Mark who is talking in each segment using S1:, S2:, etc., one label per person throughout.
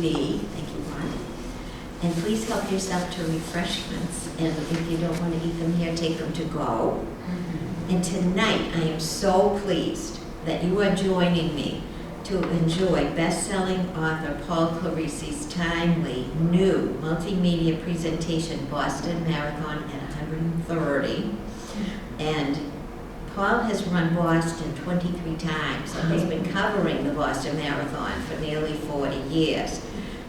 S1: tea. Thank you, Ron. And please help yourself to refreshments. And if you don't want to eat them here, take them to go. And tonight, I am so pleased that you are joining me to enjoy best-selling author Paul Clerici's timely, new multimedia presentation, Boston Marathon at 130. And Paul has run Boston 23 times, and he's been covering the Boston Marathon for nearly 40 years.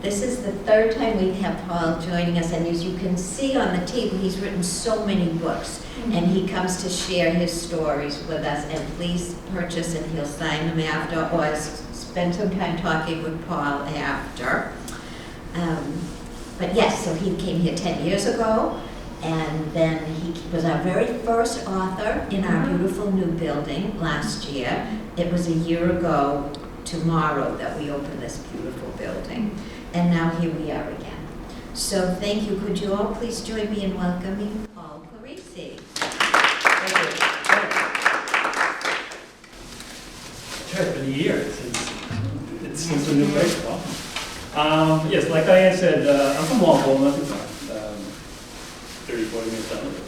S1: This is the third time we have Paul joining us, and as you can see on the table, he's written so many books, and he comes to share his stories with us. And please purchase, and he'll sign them after, or spend some time talking with Paul after. But yes, so he came here 10 years ago, and then he was our very first author in our beautiful new building last year. It was a year ago tomorrow that we opened this beautiful building. And now here we are again. So thank you. Could you all please join me in welcoming Paul Clerici?
S2: Sure, it's been a year. It seems a new place. Yes, like Diane said, I'm from Walpole, not too far. 30, 40 minutes down the road.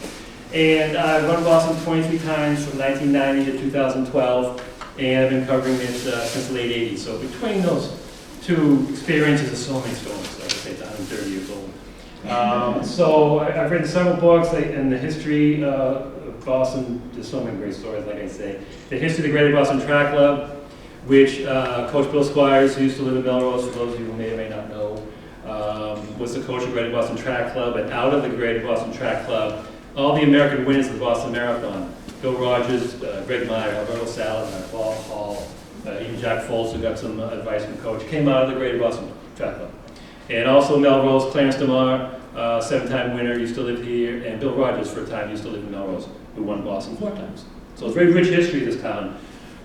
S2: And I've run Boston 23 times from 1990 to 2012, and I've been covering it since the late 80s. So between those two experiences, there's so many stories. So I would say it's 130 years old. So I've written several books in the history of Boston. There's so many great stories, like I say. The history of the Greater Boston Track Club, which Coach Bill Squires, who used to live in Melrose, for those of you who may or may not know, was the coach of the Greater Boston Track Club. And out of the Greater Boston Track Club, all the American winners of the Boston Marathon, Bill Rogers, Greg Meyer, Alberto Salazar, Paul Hall, even Jack Foles, who got some advice from Coach, came out of the Greater Boston Track Club. And also Melrose, Clarence DeMar, 7-time winner, used to live here, and Bill Rogers, for a time, used to live in Melrose, who won Boston 4 times. So it's very rich history, this town.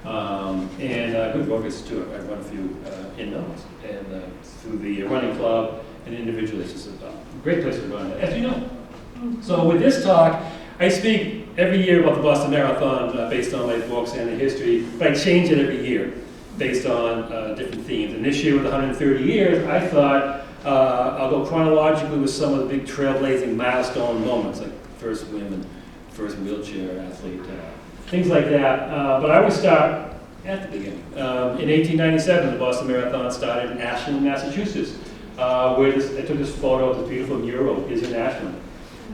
S2: And good road too. I've run a few in Melrose, and through the running club and individually. It's just a great place to run, as you know. So with this talk, I speak every year about the Boston Marathon based on my books and the history, but I change it every year based on different themes. And this year, with 130 years, I thought I'll go chronologically with some of the big trailblazing milestone moments, like first women, first wheelchair athlete, things like that. But I always start at the beginning. In 1897, the Boston Marathon started in Ashland, Massachusetts, where I took this photo of this beautiful mural is in Ashland.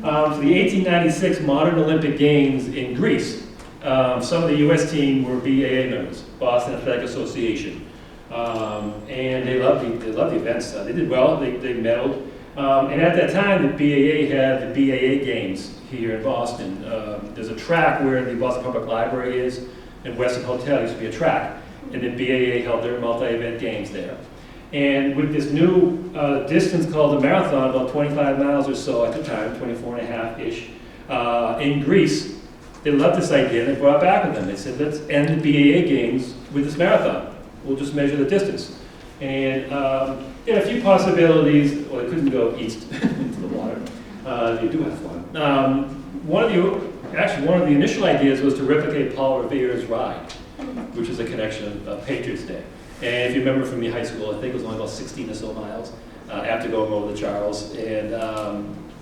S2: For the 1896 Modern Olympic Games in Greece, some of the U.S. team were BAA members, Boston Athletic Association, and they loved the events. They did well. They medaled, and at that time, the BAA had the BAA Games here in Boston. There's a track where the Boston Public Library is, and Weston Hotel used to be a track, and then BAA held their multi-event games there. And with this new distance called the marathon, about 25 miles or so at the time, 24 and a half-ish, in Greece, they loved this idea, and they brought it back with them. They said, let's end the BAA games with this marathon. We'll just measure the distance. And they had a few possibilities. Well, they couldn't go east into the water. They do have fun. One of the initial ideas was to replicate Paul Revere's ride, which is a connection of Patriots Day. And if you remember from your high school, I think it was only about 16 or so miles after going over the Charles. And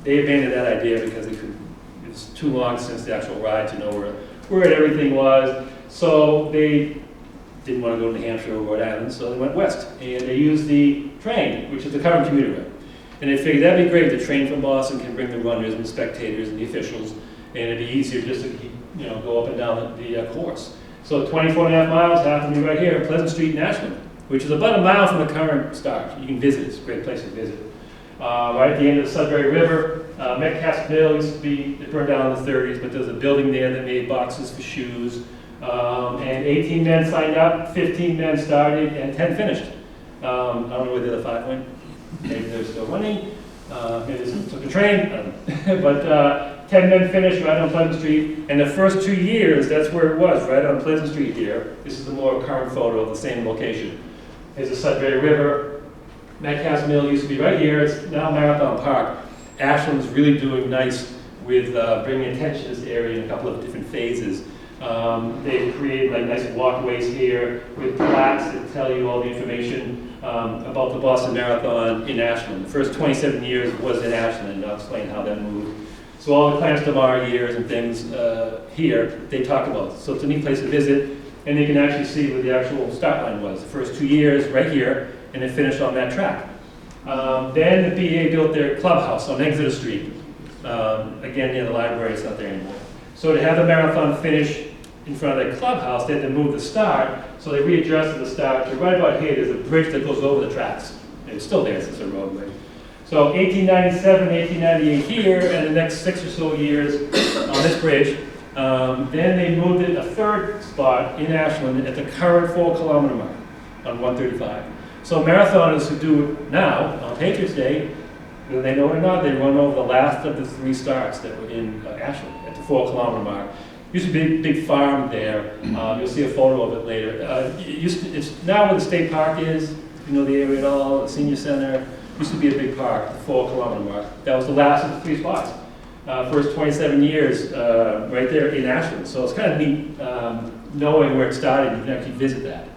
S2: they abandoned that idea because it was too long since the actual ride to know where everything was. So they didn't want to go to New Hampshire or Rhode Island, so they went west. And they used the train, which is the current commuter rail. And they figured that'd be great. The train from Boston can bring the runners and the spectators and the officials, and it'd be easier just to go up and down the course. So 24 and a half miles happened to be right here at Pleasant Street in Ashland, which is about a mile from the current start. You can visit, it's a great place to visit. Right at the end of the Sudbury River, Metcalfe's Mill used to be, it burned down in the 30s, but there's a building there that made boxes for shoes. And 18 men signed up, 15 men started, and 10 finished. I don't know where the other 5 went. Maybe they're still running, maybe they took a train, I don't know. But 10 men finished right on Pleasant Street, and the first 2 years, that's where it was, right on Pleasant Street here. This is the more current photo of the same location. Here's the Sudbury River. Metcalfe's Mill used to be right here. It's now Marathon Park. Ashland's really doing nice with bringing attention to this area in a couple of different phases. They've created like nice walkways here with plaques that tell you all the information about the Boston Marathon in Ashland. The first 27 years was in Ashland, and I'll explain how that moved. So all the Clarence DeMar years and things here, they talk about. So it's a neat place to visit, and you can actually see where the actual start line was. The first 2 years right here, and then finished on that track. Then the BA built their clubhouse on Exeter Street. Again, near the library, it's not there anymore. So to have the marathon finish in front of that clubhouse, they had to move the start, so they readjusted the start to right about here. There's a bridge that goes over the tracks. It's still there, it's a roadway. So 1897, 1898 here, and the next 6 or so years on this bridge. Then they moved it a third spot in Ashland at the current 4-kilometer mark on 135. So marathoners who do it now, on Patriots Day, whether they know it or not, they run over the last of the 3 starts that were in Ashland at the 4-kilometer mark. Used to be a big farm there. You'll see a photo of it later. It's now where the state park is, if you know the area at all, the senior center. Used to be a big park, the 4-kilometer mark. That was the last of the 3 spots. First 27 years right there in Ashland. So it's kind of neat knowing where it started. You can actually visit that.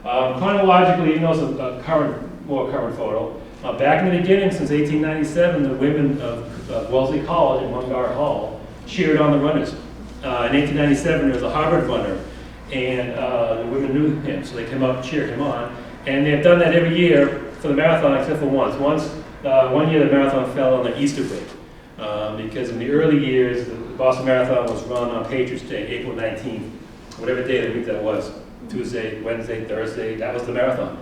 S2: Chronologically, even though it's a more current photo, back in the beginning, since 1897, the women of Wellesley College and Mungara Hall cheered on the runners. In 1897, there was a Harvard runner, and the women knew him, so they came out and cheered him on. And they've done that every year for the marathon, except for once. One year the marathon fell on the Easter break, because in the early years, the Boston Marathon was run on Patriots Day, April 19th, whatever day of the week that was. Tuesday, Wednesday, Thursday, that was the marathon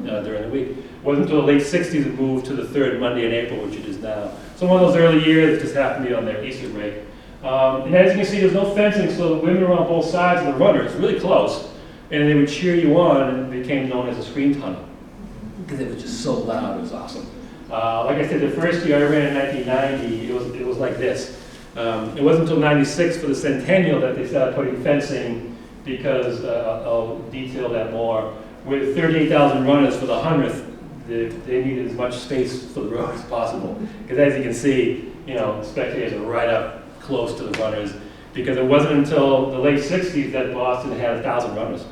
S2: during the week. It wasn't until the late 60s it moved to the third Monday in April, which it is now. So one of those early years, it just happened to be on their Easter break. And as you can see, there's no fencing, so the women were on both sides of the runners, really close, and they would cheer you on, and it became known as a scream tunnel, because it was just so loud. It was awesome. Like I said, the first year I ran in 1990, it was like this. It wasn't until 96 for the centennial that they started putting fencing, because I'll detail that more. With 38,000 runners for the 100th, they needed as much space for the road as possible. Because as you can see, spectators are right up close to the runners, because it wasn't until the late 60s that Boston had 1,000 runners.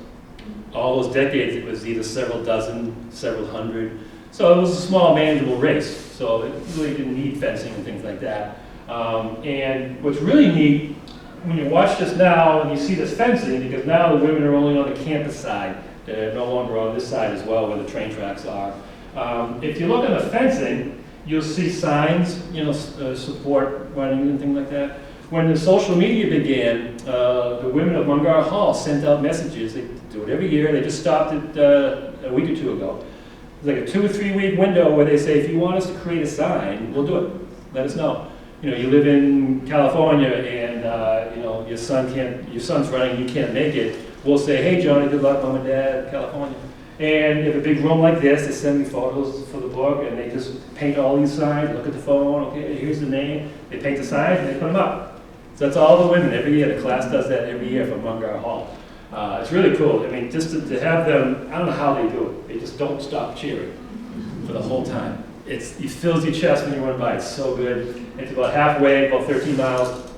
S2: All those decades, it was either several dozen, several hundred. So it was a small, manageable race. So it really didn't need fencing and things like that. And what's really neat, when you watch this now and you see this fencing, because now the women are only on the campus side. They're no longer on this side as well, where the train tracks are. If you look at the fencing, you'll see signs, support running and things like that. When the social media began, the women of Mungara Hall sent out messages. They do it every year. They just stopped it a week or 2 ago. It's like a 2 or 3 week window where they say, if you want us to create a sign, we'll do it. Let us know. You live in California and your son's running, you can't make it. We'll say, hey Johnny, good luck, Mom and Dad, California. And you have a big room like this, they send me photos for the book, and they just paint all these signs, look at the phone, okay, here's the name. They paint the signs and they put them up. So that's all the women every year. The class does that every year from Mungara Hall. It's really cool. I mean, just to have them, I don't know how they do it. They just don't stop cheering for the whole time. It fills your chest when you run by. It's so good. It's about halfway, about 13 miles.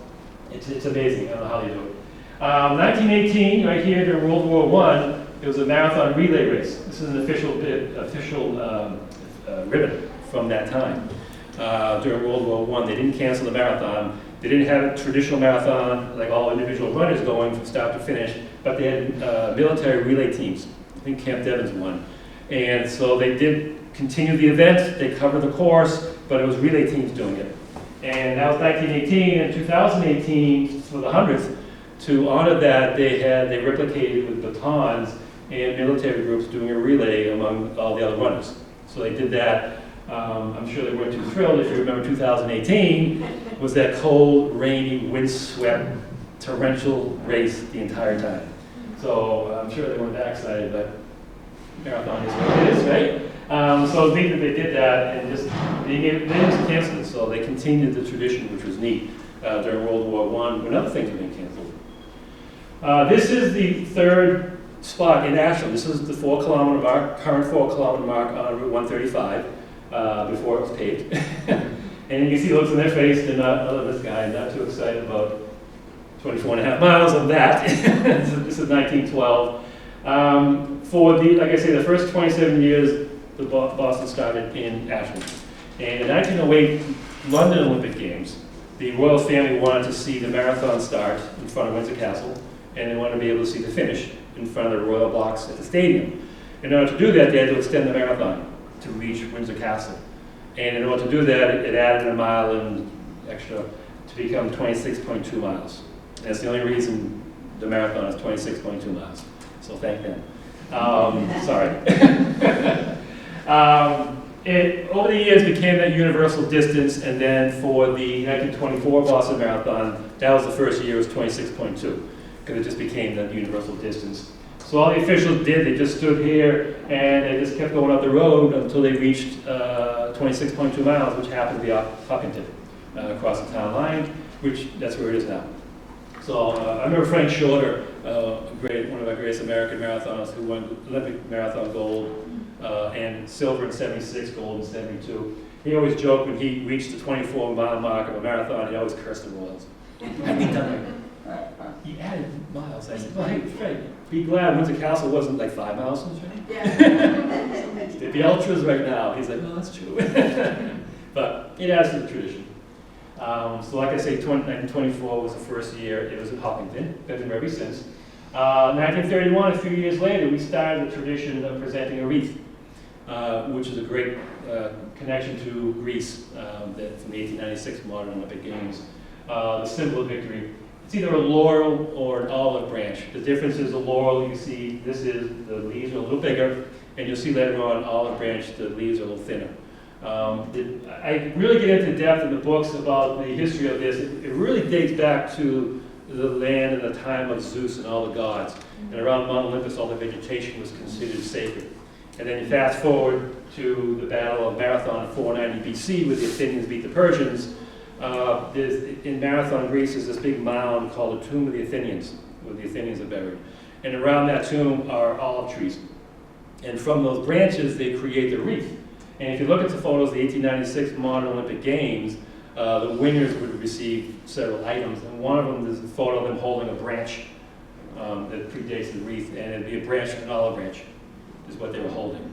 S2: It's amazing. I don't know how they do it. 1918, right here during World War I, it was a marathon relay race. This is an official ribbon from that time. During World War I, they didn't cancel the marathon. They didn't have a traditional marathon like all individual runners going from start to finish, but they had military relay teams. I think Camp Devens won. And so they did continue the event. They covered the course, but it was relay teams doing it. And that was 1918. And 2018, for the 100th, to honor that, they replicated with batons and military groups doing a relay among all the other runners. So they did that. I'm sure they weren't too thrilled. If you remember 2018, was that cold, rainy, windswept, torrential race the entire time. So I'm sure they weren't that excited, but marathon is what it is, right? So it's neat that they did that, and just they didn't cancel it, so they continued the tradition, which was neat during World War I when other things were being canceled. This is the third spot in Ashland. This is the 4-kilometer mark, current 4-kilometer mark on Route 135, before it was paved. And you can see the looks on their face. They're not, other than this guy, not too excited about 24 and a half miles of that. This is 1912. For the, like I say, the first 27 years, the Boston started in Ashland. And in 1908 London Olympic Games, the royal family wanted to see the marathon start in front of Windsor Castle, and they wanted to be able to see the finish in front of the royal box at the stadium. In order to do that, they had to extend the marathon to reach Windsor Castle. And in order to do that, it added a mile and extra to become 26.2 miles. And that's the only reason the marathon is 26.2 miles. So thank them. Sorry. It, over the years, became that universal distance, and then for the 1924 Boston Marathon, that was the first year, it was 26.2, because it just became that universal distance. So all the officials did, they just stood here, and they just kept going up the road until they reached 26.2 miles, which happened to be up Huffington, across the town line, which, that's where it is now. So I remember Frank Shorter, one of our greatest American marathoners, who won Olympic marathon gold, and silver in 76, gold in 72. He always joked when he reached the 24-mile mark of a marathon, he always cursed the Royals. I think he added miles. I said, well, hey, Frank, be glad Windsor Castle wasn't like 5 miles from the train. Yeah. The ultras right now. He's like, well, that's true. But it adds to the tradition. So like I say, 1924 was the first year. It was in Huffington. Been there ever since. 1931, a few years later, we started the tradition of presenting a wreath, which is a great connection to Greece from the 1896 Modern Olympic Games. The symbol of victory. It's either a laurel or an olive branch. The difference is the laurel, you see, this is, the leaves are a little bigger, and you'll see later on an olive branch, the leaves are a little thinner. I really get into depth in the books about the history of this. It really dates back to the land and the time of Zeus and all the gods. And around Mount Olympus, all the vegetation was considered sacred. And then you fast forward to the Battle of Marathon in 490 BC, where the Athenians beat the Persians. In Marathon, Greece, is this big mound called the Tomb of the Athenians, where the Athenians are buried. And around that tomb are olive trees. And from those branches, they create the wreath. And if you look at the photos of the 1896 Modern Olympic Games, the winners would receive several items. And one of them is a photo of them holding a branch that predates the wreath, and it'd be a branch, an olive branch, is what they were holding.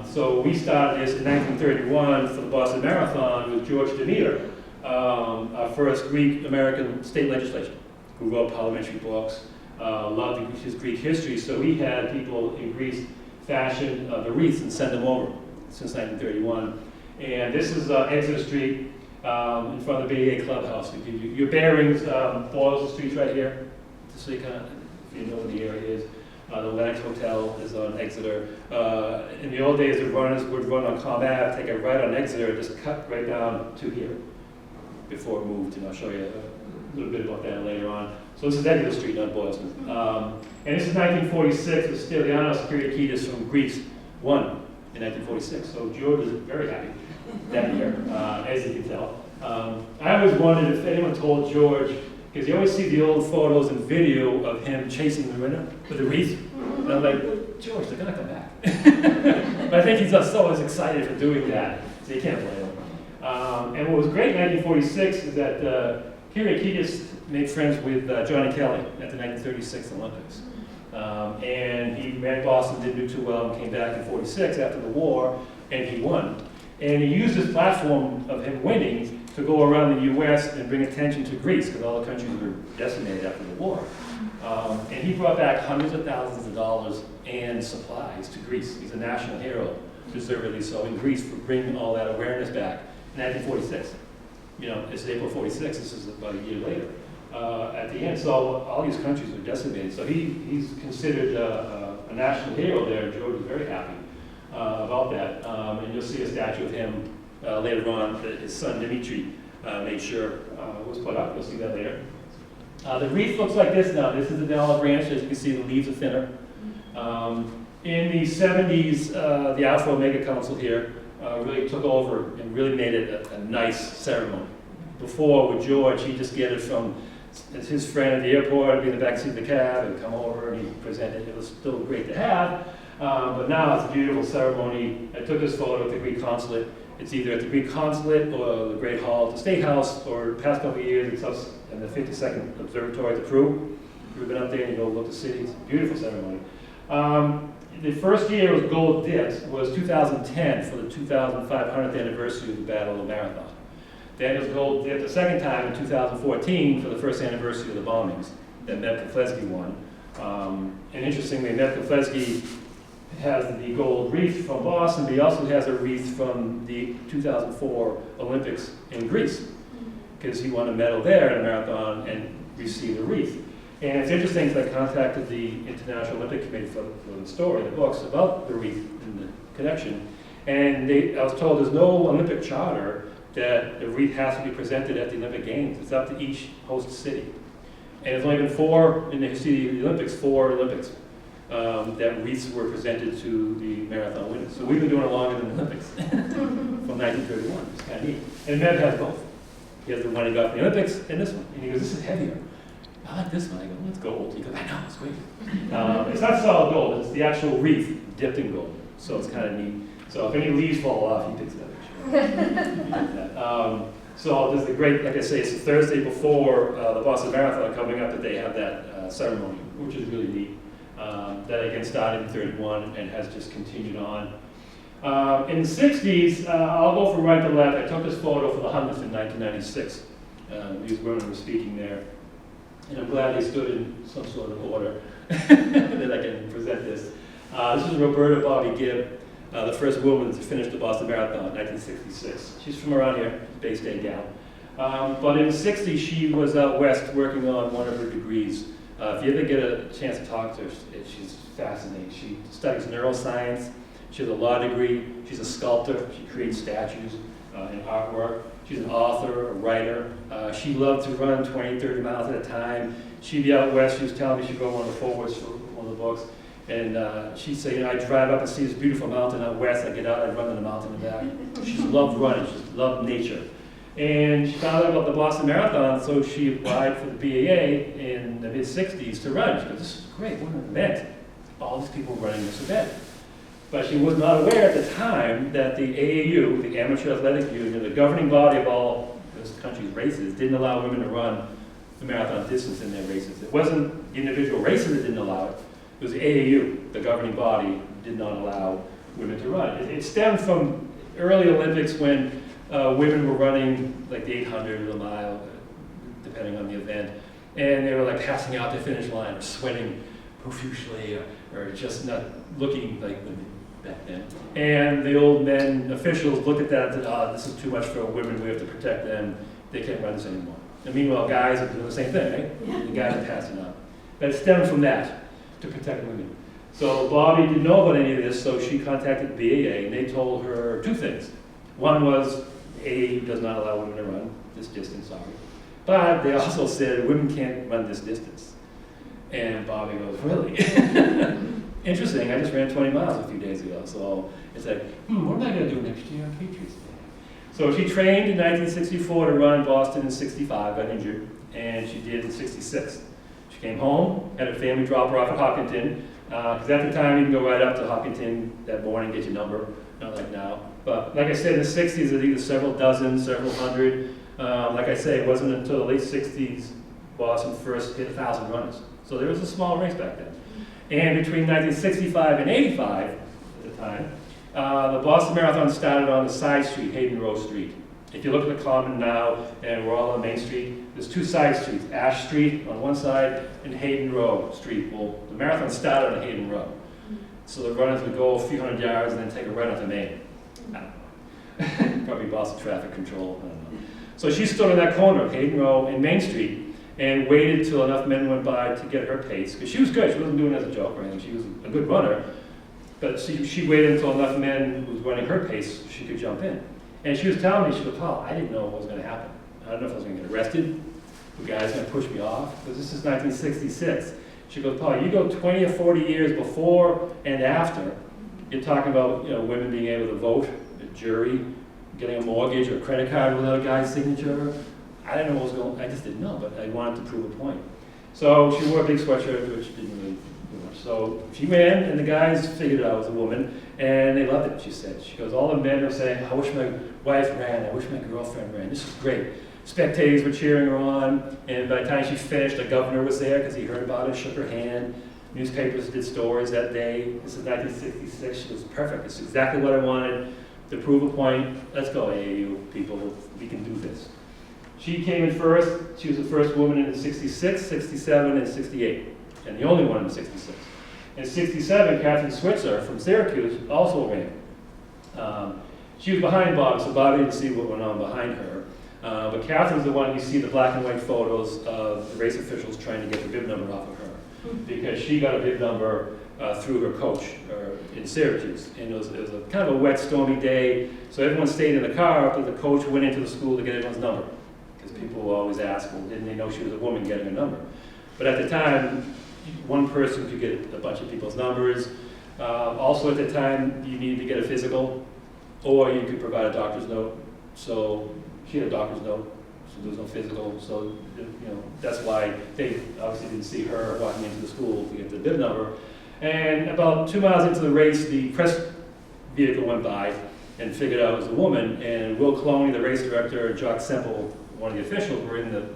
S2: So we started this in 1931 for the Boston Marathon with George Demeter, our first Greek-American state legislator, who wrote parliamentary books, loved his Greek history, so he had people in Greece fashion the wreaths and send them over since 1931. And this is Exeter Street in front of the BA Clubhouse. To give you your bearings, Boylston Street's right here, just so you kind of, if you know where the area is. The Lennox Hotel is on Exeter. In the old days, the runners would run on Comm Ave, take a right on Exeter, and just cut right down to here before it moved, and I'll show you a little bit about that later on. So this is Exeter Street, not Boylston. And this is 1946, the Stylianos Clerici from Greece won in 1946. So George is very happy that year, as you can tell. I always wondered if anyone told George, because you always see the old photos and video of him chasing the winner with a wreath. And I'm like, well, George, they're going to come back. But I think he's just always excited for doing that, so you can't blame him. And what was great in 1946 is that Kyriakidis made friends with Johnny Kelly at the 1936 Olympics. And he ran Boston, didn't do too well, and came back in 46 after the war, and he won. And he used this platform of him winning to go around the U.S. and bring attention to Greece, because all the countries were decimated after the war. And he brought back hundreds of thousands of dollars and supplies to Greece. He's a national hero, deservedly so, in Greece for bringing all that awareness back in 1946. You know, it's April 46, this is about a year later. At the end, so all these countries were decimated. So he's considered a national hero there, and George was very happy about that. And you'll see a statue of him later on that his son Dimitri made sure was put up. You'll see that later. The wreath looks like this now. This is an olive branch. As you can see, the leaves are thinner. In the 70s, the Alpha Omega Council here really took over and really made it a nice ceremony. Before, with George, he just get it from his friend at the airport, be in the backseat of the cab, and come over and he presented. It was still great to have. But now it's a beautiful ceremony. I took this photo at the Greek consulate. It's either at the Greek consulate or the Great Hall at the State House, or the past couple of years, it's us in the 52nd Observatory at the Peru. We've been up there and you go look at the city. It's a beautiful ceremony. The first year it was gold dipped was 2010 for the 2500th anniversary of the Battle of the Marathon. Then it was gold dipped the second time in 2014 for the first anniversary of the bombings that Mev Keflezighi won. And interestingly, Mev Keflezighi has the gold wreath from Boston, but he also has a wreath from the 2004 Olympics in Greece, because he won a medal there in a marathon and received a wreath. And it's interesting because I contacted the International Olympic Committee for the story, the books about the wreath and the connection. And I was told there's no Olympic charter that the wreath has to be presented at the Olympic Games. It's up to each host city. And there's only been 4 in the history of the Olympics, 4 Olympics, that wreaths were presented to the marathon winners. So we've been doing it longer than the Olympics from 1931. It's kind of neat. And Mev has both. He has the one he got from the Olympics and this one. And he goes, this is heavier. I like this one. I go, well, it's gold. He goes, I know, it's great. It's not solid gold. It's the actual wreath dipped in gold. So it's kind of neat. So if any leaves fall off, he picks it up. So there's the great, like I say, it's the Thursday before the Boston Marathon coming up that they have that ceremony, which is really neat. That again started in 31 and has just continued on. In the 60s, I'll go from right to left. I took this photo for the 100th in 1996. These women were speaking there. And I'm glad they stood in some sort of order that I can present this. This is Roberta Bobby Gibb, the first woman to finish the Boston Marathon in 1966. She's from around here, Bay State gal. But in the 60s, she was out west working on one of her degrees. If you ever get a chance to talk to her, she's fascinating. She studies neuroscience. She has a law degree. She's a sculptor. She creates statues and artwork. She's an author, a writer. She loved to run 20, 30 miles at a time. She'd be out west. She was telling me she'd go on the forwards for one of the books. And she'd say, I drive up and see this beautiful mountain out west. I get out, I run on the mountain and back. She loved running. She loved nature. And she found out about the Boston Marathon, so she applied for the BAA in the mid-60s to run. She goes, this is great, what an event. All these people running this event. But she was not aware at the time that the AAU, the Amateur Athletic Union, the governing body of all this country's races, didn't allow women to run the marathon distance in their races. It wasn't the individual races that didn't allow it. It was the AAU, the governing body, did not allow women to run. It stemmed from early Olympics when women were running like the 800 or the mile, depending on the event, and they were like passing out the finish line or sweating profusely or just not looking like women back then. And the old men officials looked at that and said, oh, this is too much for women, we have to protect them, they can't run this anymore. And meanwhile, guys are doing the same thing, right? Yeah. The guys are passing out. But it stemmed from that, to protect women. So Bobby didn't know about any of this, so she contacted BAA, and they told her 2 things. One was, AAU does not allow women to run this distance, sorry. But they also said women can't run this distance. And Bobby goes, really? Interesting, I just ran 20 miles a few days ago, so it's like, what am I going to do next year on Patriots Day? So she trained in 1964 to run Boston in 65, got injured, and she did in 66. She came home, had her family drop her off at Hopkinton, because at the time you can go right up to Hopkinton that morning, get your number, not like now. But like I said, in the 60s, there's either several dozen, several hundred. Like I say, it wasn't until the late 60s Boston first hit 1,000 runners. So there was a small race back then. And between 1965 and 85, at the time, the Boston Marathon started on the side street, Hayden Row Street. If you look at the Common now, and we're all on Main Street, there's 2 side streets, Ash Street on one side and Hayden Row Street. Well, the marathon started on Hayden Row. So the runners would go a few hundred yards and then take a right onto Main. I don't know. Probably Boston traffic control, I don't know. So she stood on that corner of Hayden Row and Main Street and waited till enough men went by to get her pace. Because she was good, she wasn't doing it as a joke or anything, she was a good runner. But she waited until enough men who was running her pace so she could jump in. And she was telling me, she goes, Paul, I didn't know what was going to happen. I don't know if I was going to get arrested, the guy's going to push me off, because this is 1966. She goes, Paul, you go 20 or 40 years before and after, you're talking about women being able to vote, a jury, getting a mortgage or a credit card without a guy's signature. I didn't know what was going on, I just didn't know, but I wanted to prove a point. So she wore a big sweatshirt, which didn't really So she ran, and the guys figured it out it was a woman, and they loved it, she said. She goes, all the men are saying, I wish my wife ran, I wish my girlfriend ran, this is great. Spectators were cheering her on, and by the time she finished, the governor was there because he heard about it, shook her hand. Newspapers did stories that day. This is 1966, she was perfect. This is exactly what I wanted, to prove a point. Let's go, AAU people, we can do this. She came in first. She was the first woman in 66, 67, and 68, and the only one in 66. In 67, Catherine Switzer from Syracuse also ran. She was behind Bob, so Bob didn't see what went on behind her. But Catherine's the one you see the black and white photos of the race officials trying to get the bib number off of her, because she got a bib number through her coach in Syracuse. And it was a kind of a wet, stormy day, so everyone stayed in the car, but the coach went into the school to get everyone's number. People will always ask, well, didn't they know she was a woman getting a number? But at the time, one person could get a bunch of people's numbers. Also at the time, you needed to get a physical, or you could provide a doctor's note. So she had a doctor's note, so there was no physical. So, that's why they obviously didn't see her walking into the school to get the bib number. And about 2 miles into the race, the press vehicle went by and figured out it was a woman. And Will Cloney, the race director, and Jock Semple, one of the officials, were in the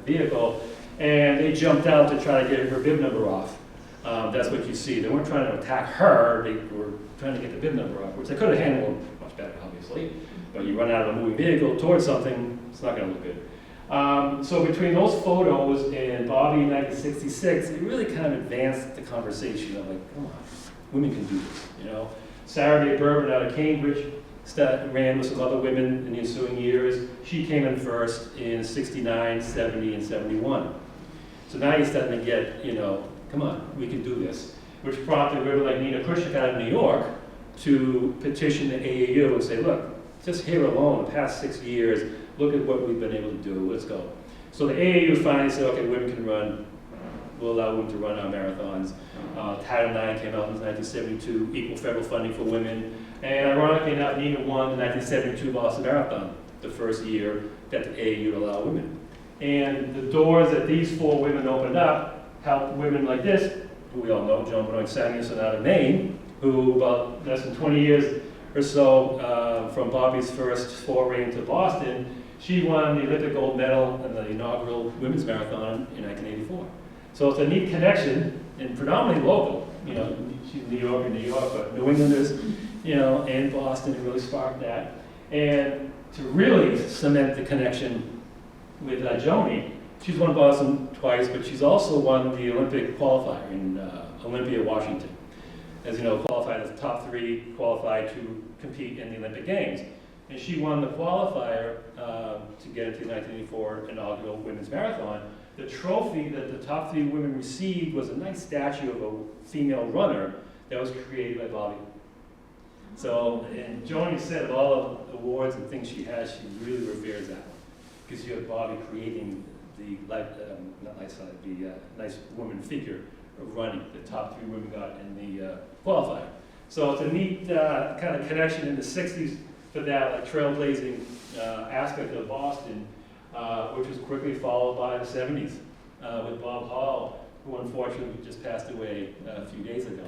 S2: vehicle, and they jumped out to try to get her bib number off. That's what you see. They weren't trying to attack her, they were trying to get the bib number off, which they could have handled much better, obviously. But you run out of a moving vehicle towards something, it's not going to look good. So between those photos and Bobby in 1966, it really kind of advanced the conversation of like, come on, women can do this, Sarah Bay Bourbon out of Cambridge ran with some other women in the ensuing years. She came in first in 69, 70, and 71. So now you're starting to get, come on, we can do this. Which prompted women like Nina Kushik out of New York to petition the AAU and say, look, just here alone, the past 6 years, look at what we've been able to do, let's go. So the AAU finally said, okay, women can run, we'll allow women to run our marathons. Title IX came out in 1972, equal federal funding for women. And ironically enough, Nina won the 1972 Boston Marathon, the first year that the AAU would allow women. And the doors that these 4 women opened up helped women like this, who we all know, Joan Benoit Samuelson out of Maine, who about less than 20 years or so from Bobby's first foray into Boston, she won the Olympic gold medal in the inaugural women's marathon in 1984. So it's a neat connection, and predominantly local. She's New York, but New Englanders, and Boston, it really sparked that. And to really cement the connection with Joni, she's won Boston twice, but she's also won the Olympic qualifier in Olympia, Washington. As you know, qualified as the top 3 qualified to compete in the Olympic Games. And she won the qualifier to get into the 1984 inaugural women's marathon. The trophy that the top 3 women received was a nice statue of a female runner that was created by Bobby. So, and Joni said of all of the awards and things she has, she really reveres that one. Because you have Bobby creating the, nice woman figure of running. The top 3 women got in the qualifier. So it's a neat kind of connection in the 60s for that trailblazing aspect of Boston, which was quickly followed by the 70s with Bob Hall, who unfortunately just passed away a few days ago.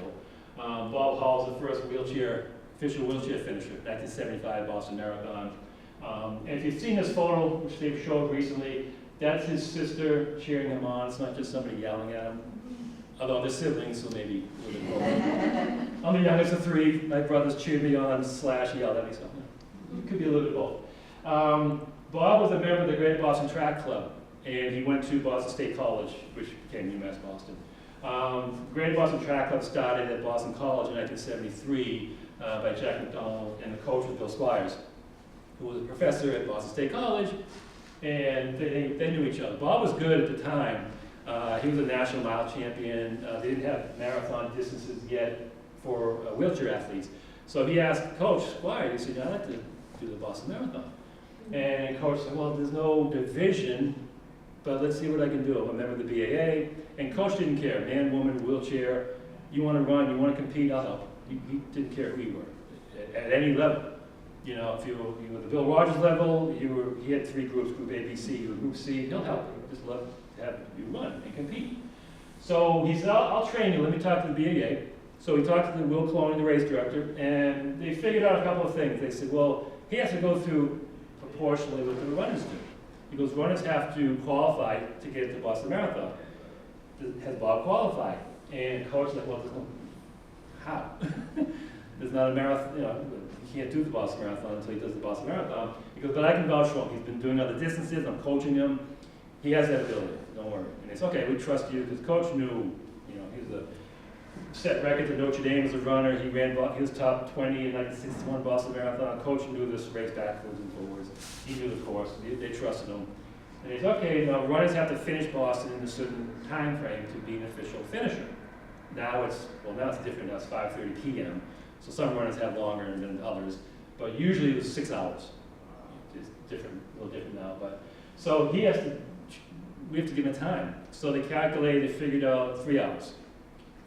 S2: Bob Hall is the first official wheelchair finisher, 1975 Boston Marathon. And if you've seen this photo, which they've showed recently, that's his sister cheering him on. It's not just somebody yelling at him. Although they're siblings, so maybe a little bit both. I'm the youngest of 3. My brothers cheered me on / yelled at me, so it could be a little bit both. Bob was a member of the Great Boston Track Club, and he went to Boston State College, which became UMass Boston. Great Boston Track Club started at Boston College in 1973 by Jack McDonald, and the coach was Bill Squires, who was a professor at Boston State College, and they knew each other. Bob was good at the time. He was a national mile champion. They didn't have marathon distances yet for wheelchair athletes. So he asked Coach Squires, he said, I'd like to do the Boston Marathon. And Coach said, well, there's no division, but let's see what I can do. I'm a member of the BAA. And Coach didn't care, man, woman, wheelchair. You want to run, you want to compete, I'll help. He didn't care who you were, at any level. If you were the Bill Rogers level, he had 3 groups, Group A, B, C. You were Group C, he'll help you. Just love to have you run and compete. So he said, I'll train you, let me talk to the BAA. So he talked to the Will Coloni, the race director, and they figured out a couple of things. They said, well, he has to go through proportionally what the runners do. He goes, runners have to qualify to get to the Boston Marathon. Has Bob qualified? And coach was like, well, how? There's not a marathon, you know, he can't do the Boston Marathon until he does the Boston Marathon. He goes, but I can vouch for him. He's been doing other distances, I'm coaching him. He has that ability, don't worry. And they said, okay, we trust you, because coach knew, you know, he was a set record to Notre Dame as a runner. He was top 20 in 1961 Boston Marathon. Coach knew this race backwards and forwards. He knew the course. They trusted him. And he said, okay, now runners have to finish Boston in a certain time frame to be an official finisher. Now it's different. Now it's 5:30 p.m. So some runners have longer than others, but usually it was 6 hours. It's different, a little different now. But so we have to give him time. So they calculated, they figured out 3 hours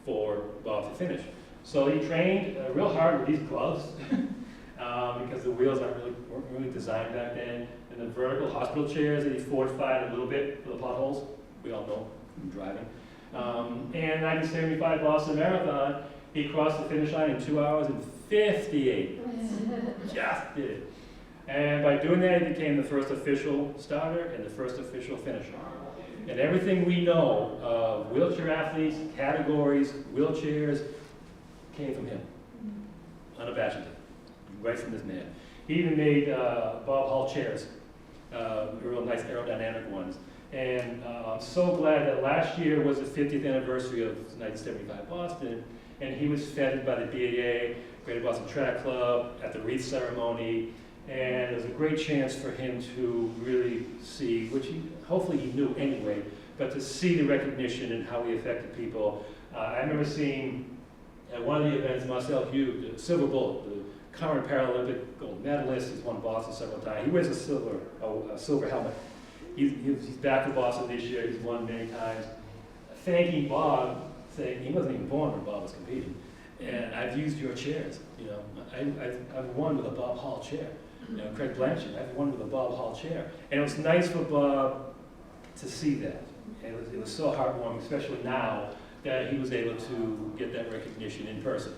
S2: for Bob to finish. So he trained real hard with these gloves because the wheels weren't really designed back then. And the vertical hospital chairs that he fortified a little bit for the potholes. We all know from driving. And 1975 Boston Marathon, he crossed the finish line in 2 hours and 58. Just did it. And by doing that, he became the first official starter and the first official finisher. And everything we know of wheelchair athletes, categories, wheelchairs, came from him, unabashedly, right from this man. He even made Bob Hall chairs, real nice aerodynamic ones. And I'm so glad that last year was the 50th anniversary of 1975 Boston, and he was feted by the BAA, Greater Boston Track Club, at the wreath ceremony, and there's a great chance for him to really see, which hopefully he knew anyway, but to see the recognition and how he affected people. I remember seeing at one of the events, Marcel Hughes, the silver bullet, the current Paralympic gold medalist, he's won Boston several times. He wears a silver helmet. He's back to Boston this year, he's won many times. Thanking Bob, saying he wasn't even born when Bob was competing. And I've used your chairs, you know. I've won with a Bob Hall chair. You know, Craig Blanchard, I've won with a Bob Hall chair. And it was nice for Bob to see that. And it was so heartwarming, especially now that he was able to get that recognition in person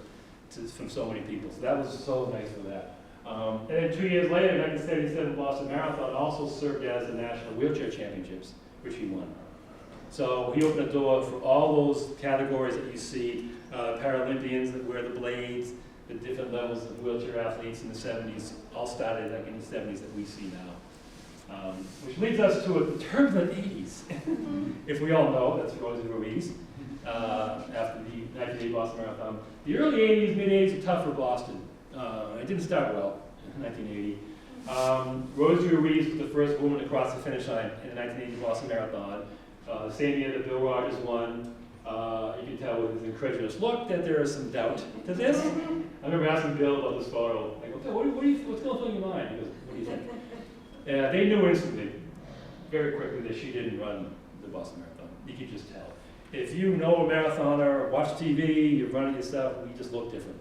S2: from so many people. So that was so nice for that. And then 2 years later, 1977 Boston Marathon also served as the National Wheelchair Championships, which he won. So he opened a door for all those categories that you see, Paralympians that wear the blades, the different levels of wheelchair athletes in the 70s, all started like in the 70s that we see now. Which leads us to a turbulent 80s, if we all know, that's Rosie Ruiz, after the 1980 Boston Marathon. The early 80s, mid-80s were tough for Boston. It didn't start well in 1980. Rosie Ruiz was the first woman to cross the finish line in the 1980 Boston Marathon. The same year that Bill Rogers won, you can tell with his incredulous look that there is some doubt to this. I remember asking Bill about this photo. Like, okay, what's going through your mind? He goes, what do you think? They knew instantly, very quickly, that she didn't run the Boston Marathon. You could just tell. If you know a marathoner, watch TV, you're running yourself, you just look different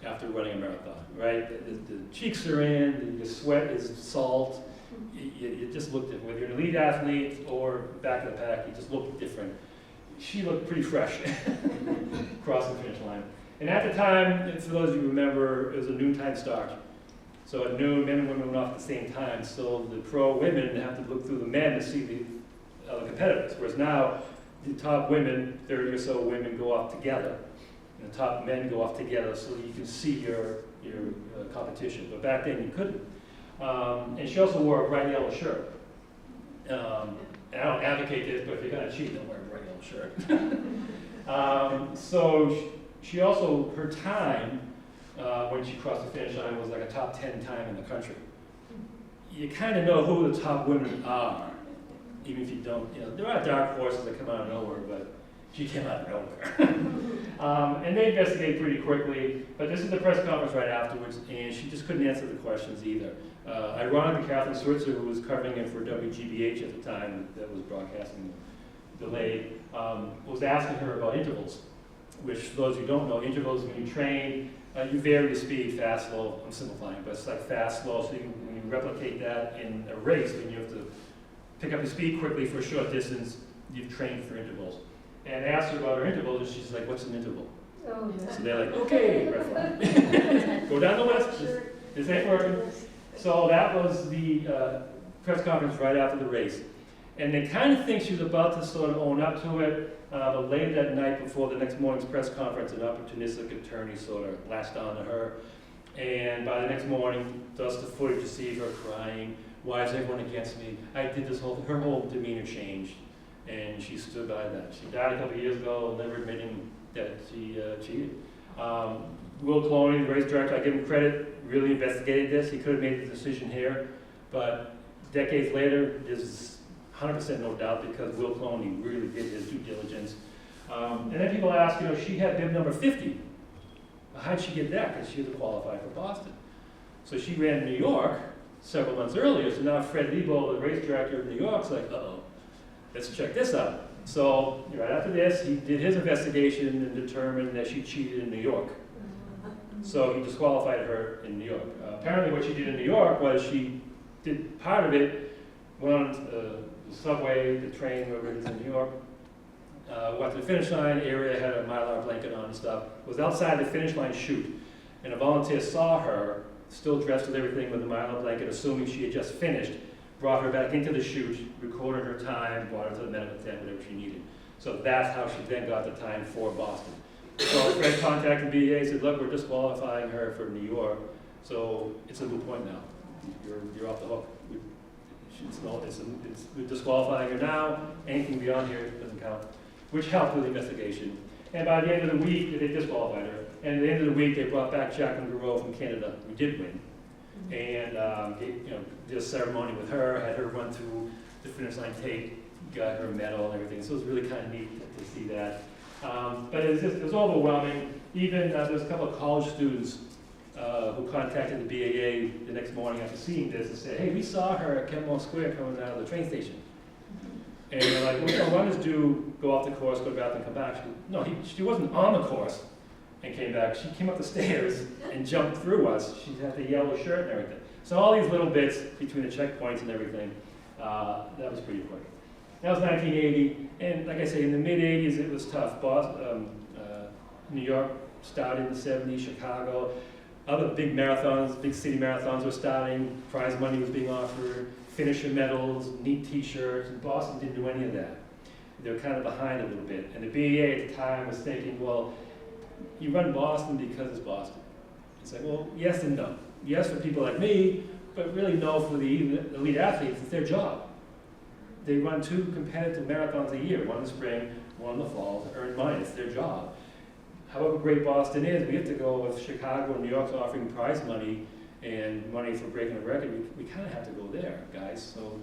S2: after running a marathon, right? The cheeks are in, the sweat is salt. You just look different. Whether you're an elite athlete or back of the pack, you just look different. She looked pretty fresh across the finish line. And at the time, for those of you who remember, it was a noontime start. So at noon, men and women went off at the same time. So the pro women have to look through the men to see the other competitors. Whereas now, the top women, 30 or so women, go off together. And the top men go off together so you can see your competition. But back then, you couldn't. And she also wore a bright yellow shirt. And I don't advocate this, but if you're going to cheat, don't wear a bright yellow shirt. So she also, her time when she crossed the finish line was like a top 10 time in the country. You kind of know who the top women are, even if you don't. You know, there are dark horses that come out of nowhere, but she came out of nowhere. And they investigated pretty quickly, but this is the press conference right afterwards, and she just couldn't answer the questions either. Ironically, Catherine Switzer, who was covering it for WGBH at the time, that was broadcasting delayed, was asking her about intervals, which, for those who don't know, intervals, when you train, you vary the speed, fast, slow. I'm simplifying, but it's like fast, slow, so when you replicate that in a race, when you have to pick up the speed quickly for a short distance, you've trained for intervals. and asked her about her intervals, and she's like, what's an interval?
S3: Oh,
S2: So they're like, okay, red flag. Go down the list, this ain't working. So that was the press conference right after the race. And they kind of think she was about to sort of own up to it, but late that night before the next morning's press conference, an opportunistic attorney sort of latched on to her. And by the next morning, does the footage to see her crying. Why is everyone against me? I did this her whole demeanor changed. And she stood by that. She died a couple of years ago, never admitting that she cheated. Will Cloney, the race director, I give him credit, really investigated this. He could have made the decision here, but decades later, there's 100% no doubt because Will Cloney really did his due diligence. And then people ask, she had bib number 50. How'd she get that? Because she was qualified for Boston. So she ran New York several months earlier, so now Fred Lebo, the race director of New York, is like, uh-oh, let's check this out. So right after this, he did his investigation and determined that she cheated in New York. So he disqualified her in New York. Apparently what she did in New York was she did part of it, went on the subway, the train, wherever it is in New York, went to the finish line area, had a Mylar blanket on and stuff, was outside the finish line chute, and a volunteer saw her, still dressed with everything with the Mylar blanket, assuming she had just finished, brought her back into the chute, recorded her time, brought her to the medical tent, whatever she needed. So that's how she then got the time for Boston. So Fred contacted BA, said, look, we're disqualifying her for New York, so it's a moot point now. You're off the hook. We're disqualifying her now, anything beyond here doesn't count, which helped with the investigation. And by the end of the week, they disqualified her. And at the end of the week, they brought back Jacqueline Garreau from Canada, who did win. And did a ceremony with her, had her run through the finish line tape, got her medal and everything. So it was really kind of neat to see that. But it was overwhelming. Even there's a couple of college students who contacted the BAA the next morning after seeing this and said, hey, we saw her at Kenmore Square coming out of the train station. And they're like, well, runners do go off the course, go to the bathroom, come back. She wasn't on the course and came back. She came up the stairs and jumped through us. She had the yellow shirt and everything. So all these little bits between the checkpoints and everything, that was pretty quick. That was 1980, and like I say, in the mid-80s it was tough. New York started in the 70s, Chicago. Other big marathons, big city marathons were starting, prize money was being offered, finisher medals, neat t-shirts, and Boston didn't do any of that. They were kind of behind a little bit. And the BAA at the time was thinking, well, you run Boston because it's Boston. It's like, well, yes and no. Yes for people like me, but really no for the elite athletes. It's their job. They run 2 competitive marathons a year, one in the spring, one in the fall, to earn money. It's their job. However great Boston is, we have to go with Chicago and New York offering prize money and money for breaking a record. We kind of have to go there, guys. So,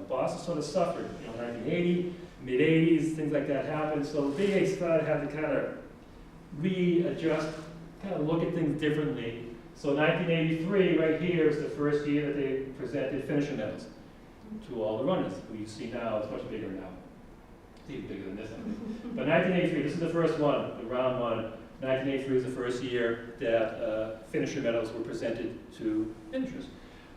S2: Boston sort of suffered. 1980, mid-80s, things like that happened. So the BA started having to kind of readjust, kind of look at things differently. So 1983, right here, is the first year that they presented finisher medals to all the runners, who you see now is much bigger now. It's even bigger than this one. But 1983, this is the first one, the round one. 1983 was the first year that finisher medals were presented to finishers.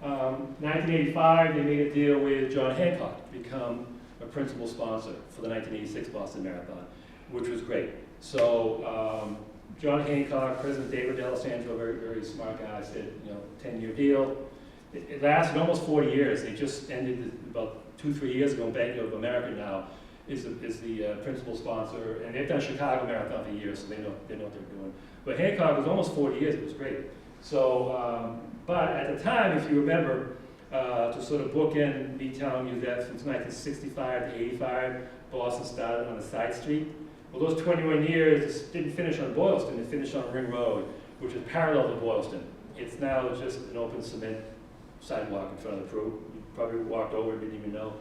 S2: 1985, they made a deal with John Hancock to become a principal sponsor for the 1986 Boston Marathon, which was great. So John Hancock, President David D'Alessandro, very, very smart guy, said, 10-year deal. It lasted almost 40 years. They just ended about 2-3 years ago. Bank of America now is the principal sponsor, and they've done Chicago Marathon for years, so they know what they're doing. But Hancock was almost 40 years. It was great. So, but at the time, if you remember, to sort of bookend me telling you that since 1965 to 85, Boston started on a side street. Well, those 21 years didn't finish on Boylston. They finished on Ring Road, which is parallel to Boylston. It's now just an open cement sidewalk in front of the crew. You probably walked over and didn't even know.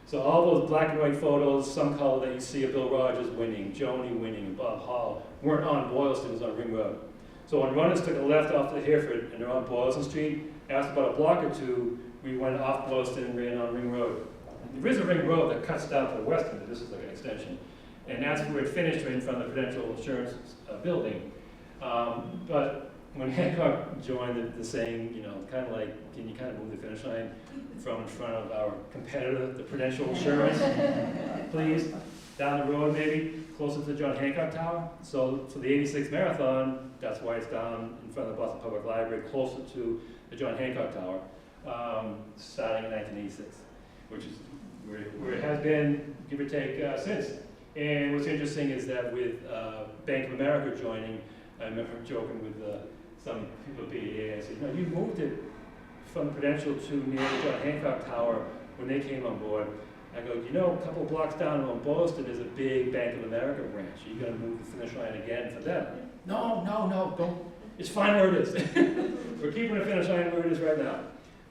S2: So all those black and white photos, some color that you see of Bill Rogers winning, Joni winning, and Bob Hall, weren't on Boylston, it was on Ring Road. So when runners took a left off to Hereford and they're on Boylston Street, after about a block or two, we went off Boylston and ran on Ring Road. There is a Ring Road that cuts down to the west end, but this is like an extension. And that's where it finished, right in front of the Prudential Insurance building. But when Hancock joined the saying, kind of like, can you kind of move the finish line from in front of our competitor, the Prudential Insurance, please? down the road maybe, closer to the John Hancock Tower. So for the 86 marathon, that's why it's down in front of the Boston Public Library, closer to the John Hancock Tower, starting in 1986, which is where it has been, give or take, since. And what's interesting is that with Bank of America joining, I remember joking with some people at BEA, I said, you moved it from Prudential to near the John Hancock Tower when they came on board. I go, a couple of blocks down on Boston, there's a big Bank of America branch. Are you going to move the finish line again for them? No, don't. It's fine where it is. We're keeping the finish line where it is right now.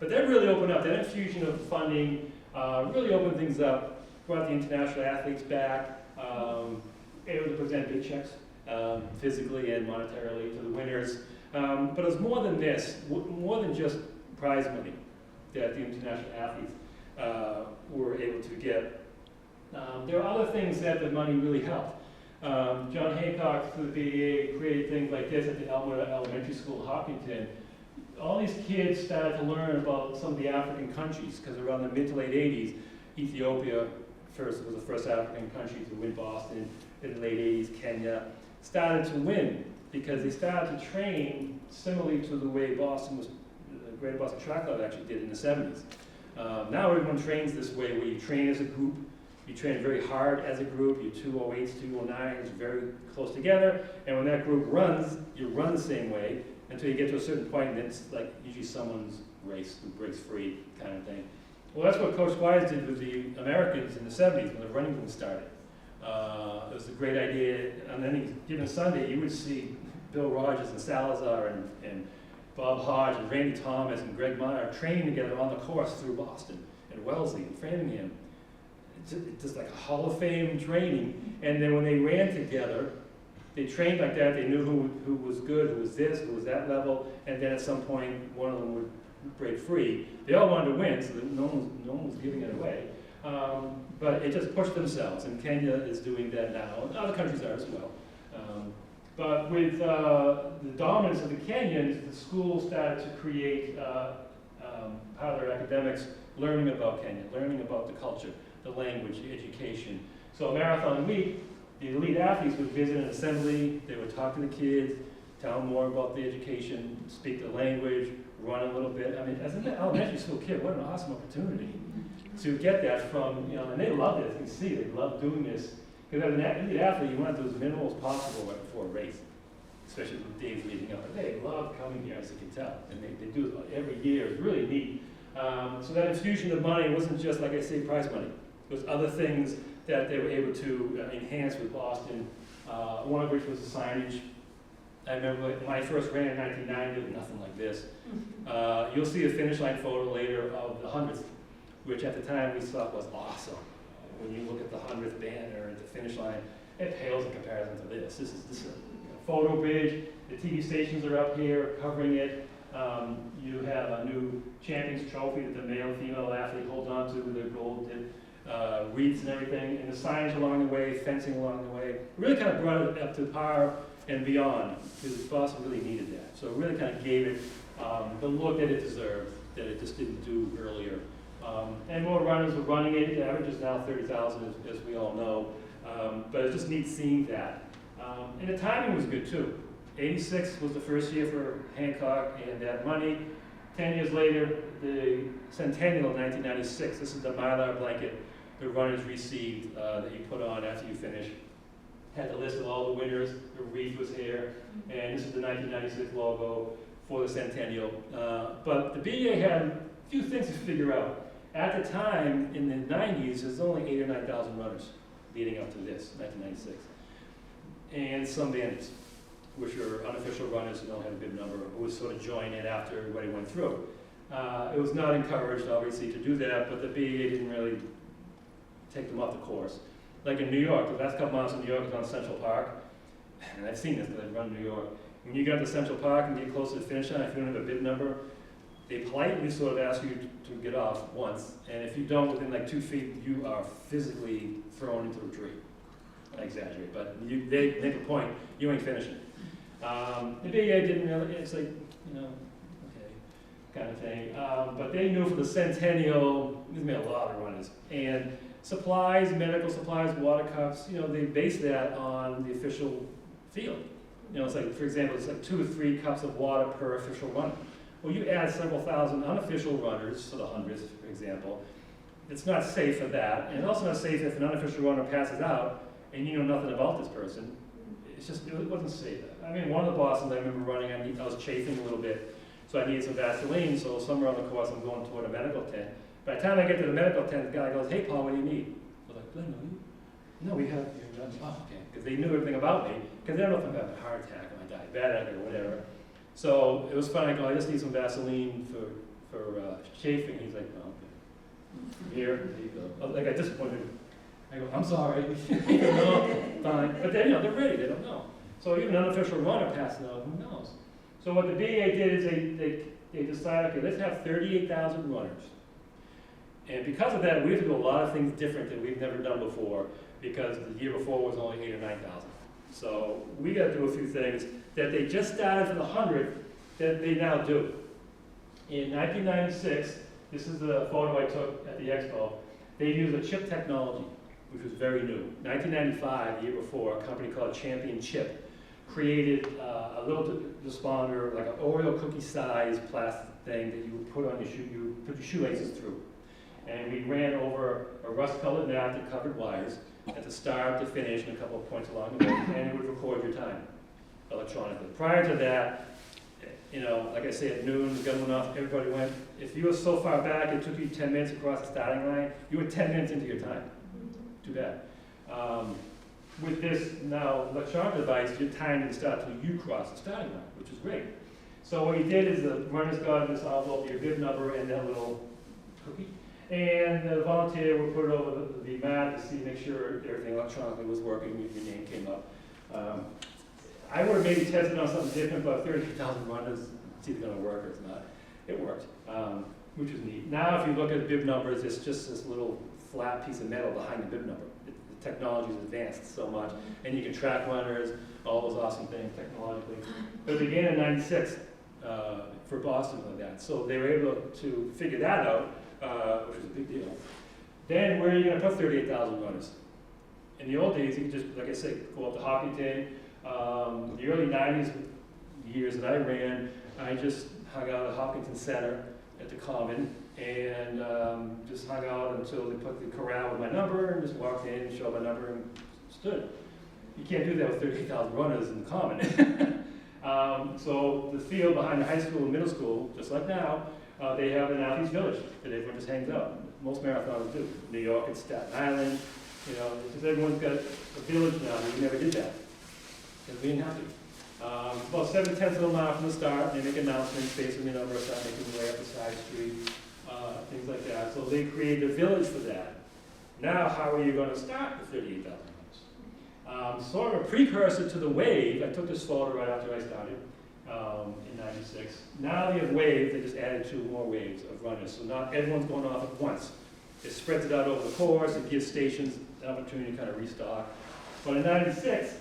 S2: But that really opened up, that infusion of funding really opened things up, brought the international athletes back, able to present big checks physically and monetarily to the winners. But it was more than this, more than just prize money that the international athletes were able to get. There are other things that the money really helped. John Hancock, through the BEA, created things like this at the Elmwood Elementary School, Hopkinton. All these kids started to learn about some of the African countries, because around the mid to late 80s, Ethiopia was the first African country to win Boston. In the late 80s, Kenya started to win because they started to train similarly to the way the Greater Boston Track Club actually did in the 70s. Now everyone trains this way, where you train as a group, you train very hard as a group, your 208s, 209s, very close together, and when that group runs, you run the same way until you get to a certain point, and it's like usually someone's race who breaks free kind of thing. Well, that's what Coach Squires did with the Americans in the 70s when the running boom started. It was a great idea. On any given Sunday, you would see Bill Rogers and Salazar and Bob Hodge and Randy Thomas and Greg Meyer training together on the course through Boston and Wellesley and Framingham. It's just like a Hall of Fame training. And then when they ran together, they trained like that. They knew who was good, who was this, who was that level. And then at some point, one of them would break free. They all wanted to win, so no one was giving it away. But it just pushed themselves, and Kenya is doing that now. And other countries are as well. But with the dominance of the Kenyans, the school started to create part of their academics learning about Kenya, learning about the culture, the language, the education. So Marathon Week, the elite athletes would visit an assembly, they would talk to the kids, tell them more about the education, speak the language, run a little bit. I mean, as an elementary school kid, what an awesome opportunity to get that from, and they loved it, as you can see, they loved doing this. Because as an elite athlete, you want to do as minimal as possible right before a race, especially with days leading up. But they love coming here, as you can tell, and they do it every year. It's really neat. So that infusion of money wasn't just, like I say, prize money. It was other things that they were able to enhance with Boston, one of which was the signage. I remember when I first ran in 1990, it was nothing like this. You'll see a finish line photo later of the 100th, which at the time we thought was awesome. When you look at the 100th banner at the finish line, it pales in comparison to this. This is a photo bridge. The TV stations are up here covering it. You have a new Champions Trophy that the male and female athlete holds on to with their gold wreaths and everything, and the signage along the way, fencing along the way. Really kind of brought it up to par and beyond, because Boston really needed that. So it really kind of gave it the look that it deserved, that it just didn't do earlier. And more runners were running it. The average is now 30,000, as we all know. But it's just neat seeing that. And the timing was good, too. 86 was the first year for Hancock and that money. 10 years later, the centennial of 1996, this is the Mylar blanket the runners received that you put on after you finish. Had the list of all the winners, the wreath was here, and this is the 1996 logo for the centennial. But the BEA had a few things to figure out. At the time, in the 90s, there's only 8,000 or 9,000 runners leading up to this, 1996. And some bandits, which are unofficial runners who don't have a big number, who would sort of join in after everybody went through. It was not encouraged, obviously, to do that, but the BEA didn't really take them off the course. Like in New York, the last couple miles in New York is on Central Park, and I've seen this because I've run New York. When you get to Central Park and get close to the finish line, if you don't have a bid number, they politely sort of ask you to get off once, and if you don't within like 2 feet, you are physically thrown into a tree. I exaggerate, but they make a point, you ain't finishing. The BEA didn't really, it's like, okay, kind of thing. But they knew for the centennial, there's been a lot of runners, and supplies, medical supplies, water cups, they base that on the official field. It's like, for example, it's like 2 or 3 cups of water per official runner. Well, you add several thousand unofficial runners to the hundreds, for example. It's not safe for that, and it's also not safe if an unofficial runner passes out and you know nothing about this person. It wasn't safe. I mean, one of the Bostons I remember running, I was chafing a little bit, so I needed some Vaseline, so somewhere on the course I'm going toward a medical tent. By the time I get to the medical tent, the guy goes, "Hey, Paul, what do you need?" I was like, "I know you." "No, we have your drugs." "Oh, okay." Because they knew everything about me, because they don't know if I'm having a heart attack or I'm diabetic or whatever. So it was fun. I go, "I just need some Vaseline for chafing." He's like, "Oh, okay. Here, there you go." I got disappointed. I go, "I'm sorry." "No, fine." But they're ready. They don't know. So even an unofficial runner passing out, who knows? So what the BAA did is they decided, okay, let's have 38,000 runners. And because of that, we have to do a lot of things different that we've never done before, because the year before was only 8,000 or 9,000. So we got to do a few things that they just started for the 100 that they now do. In 1996, this is the photo I took at the expo, they used a chip technology, which was very new. 1995, the year before, a company called Champion Chip created a little desponder, like an Oreo cookie-sized plastic thing that you would put on your shoe, you would put your shoelaces through. And we ran over a rust-colored mat that covered wires at the start, the finish, and a couple of points along the way, and it would record your time electronically. Prior to that, like I say, at noon, the gun went off, everybody went. If you were so far back, it took you 10 minutes across the starting line, you were 10 minutes into your time. Too bad. With this now electronic device, your time didn't start until you cross the starting line, which is great. So what he did is the runners got this envelope, your bib number, and that little cookie. And the volunteer would put it over the mat to see, make sure everything electronically was working, your name came up. I would have maybe tested on something different, but 38,000 runners, it's either going to work or it's not. It worked, which was neat. Now, if you look at the bib numbers, it's just this little flat piece of metal behind the bib number. The technology has advanced so much, and you can track runners, all those awesome things technologically. But it began in '96 for Boston like that, so they were able to figure that out, which was a big deal. Then where are you going to put 38,000 runners? In the old days, you could just, like I said, go up to Hopkinton. The early '90s years that I ran, I just hung out at Hopkinton Center at the Common and just hung out until they put the corral with my number and just walked in, showed my number, and stood. You can't do that with 38,000 runners in the Common. So the field behind the high school and middle school, just like now, they have an athletes village that everyone just hangs out. Most marathons do. New York and Staten Island, because everyone's got a village now. We never did that because we didn't have to. About 7/10 of a mile from the start, they make announcements based on the number, start making their way up the side street, things like that. So they created a village for that. Now, how are you going to start with 38,000 runners? Sort of a precursor to the wave. I took this photo right after I started in '96. Now they have waves. They just added 2 more waves of runners. So not everyone's going off at once. It spreads it out over the course. It gives stations an opportunity to kind of restock. But in '96,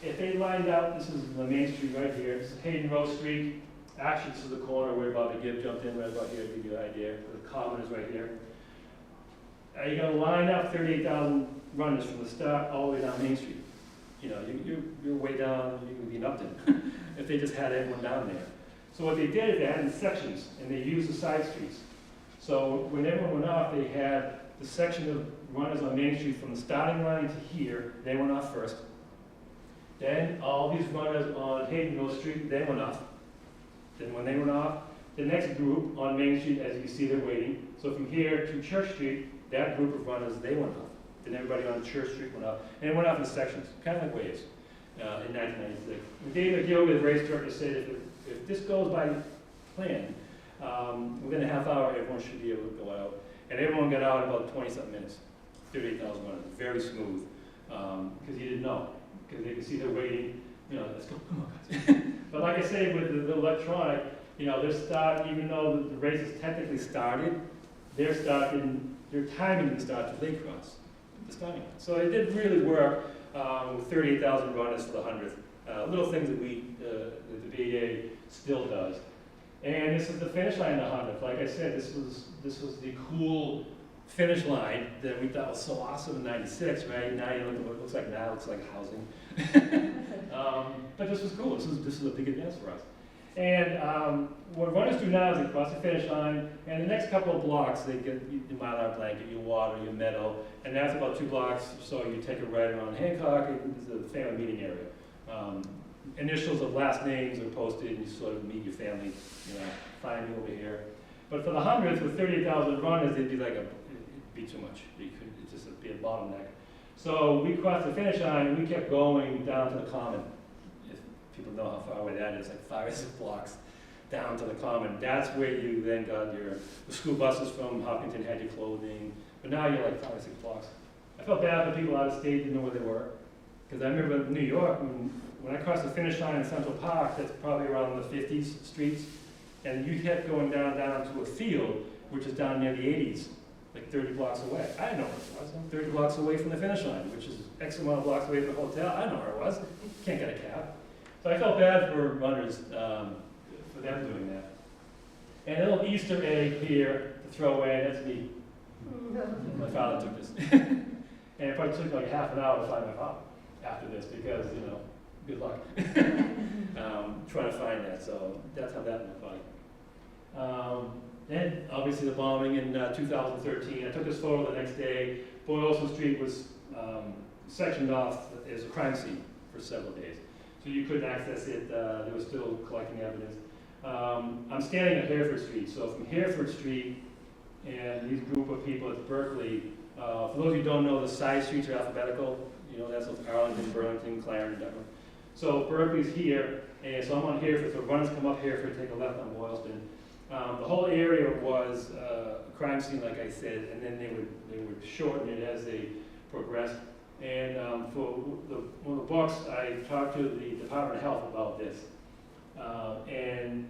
S2: if they lined up, this is the main street right here. This is Hayden Row Street. Actually, this is the corner where Bobby Gibb jumped in right about here to give you an idea. The Common is right here. You're going to line up 38,000 runners from the start all the way down Main Street. You're way down, you can be in Upton if they just had everyone down there. So what they did is they had in sections, and they used the side streets. So when everyone went off, they had the section of runners on Main Street from the starting line to here. They went off first. Then all these runners on Hayden Row Street, they went off. Then when they went off, the next group on Main Street, as you can see, they're waiting. So from here to Church Street, that group of runners, they went off. Then everybody on Church Street went off. And it went off in sections, kind of like waves, in 1996. And Dave McGill, the race director, said if this goes by plan, within a half hour, everyone should be able to go out. And everyone got out in about 20-something minutes, 38,000 runners, very smooth, because you didn't know. Because they can see they're waiting, let's go, come on guys. But like I say, with the electronic, their start, even though the race is technically started, their timing didn't start until they cross the starting line. So it did really work with 38,000 runners for the 100th. Little things that that the BAA still does. And this is the finish line of the 100th. Like I said, this was the cool finish line that we thought was so awesome in '96, right? Now you look at what it looks like now, it looks like housing. But this was cool. This is a big advance for us. And what runners do now is they cross the finish line, and the next couple of blocks, they get your Mylar blanket, your water, your metal, and after about 2 blocks or so, you take a right around Hancock. It's a family meeting area. Initials of last names are posted, and you sort of meet your family, find me over here. But for the 100th, with 38,000 runners, it'd be too much. It'd just be a bottleneck. So we crossed the finish line, and we kept going down to the Common. If people know how far away that is, like 5 or 6 blocks down to the Common. That's where you then got the school buses from Hopkinton had your clothing, but now you're like 5 or 6 blocks. I felt bad for people out of state didn't know where they were. Because I remember in New York, when I crossed the finish line in Central Park, that's probably around the 50s streets, and you kept going down to a field, which is down near the 80s, like 30 blocks away. I didn't know where it was. I'm 30 blocks away from the finish line, which is X amount of blocks away from the hotel. I didn't know where it was. Can't get a cab. So I felt bad for runners, for them doing that. And a little Easter egg here to throw away, that's me. My father took this. And it probably took like half an hour to find my father after this because, good luck trying to find that. So that's how that looked like. Then obviously the bombing in 2013. I took this photo the next day. Boylston Street was sectioned off as a crime scene for several days. So you couldn't access it. They were still collecting evidence. I'm standing at Hereford Street. So from Hereford Street and these group of people at Berkeley, for those who don't know, the side streets are alphabetical. That's Arlington, Burlington, Clarendon, Denver. So Berkeley's here, and so I'm on Hereford. So runners come up Hereford, take a left on Boylston. The whole area was a crime scene, like I said, and then they would shorten it as they progressed. And for one of the books, I talked to the Department of Health about this, and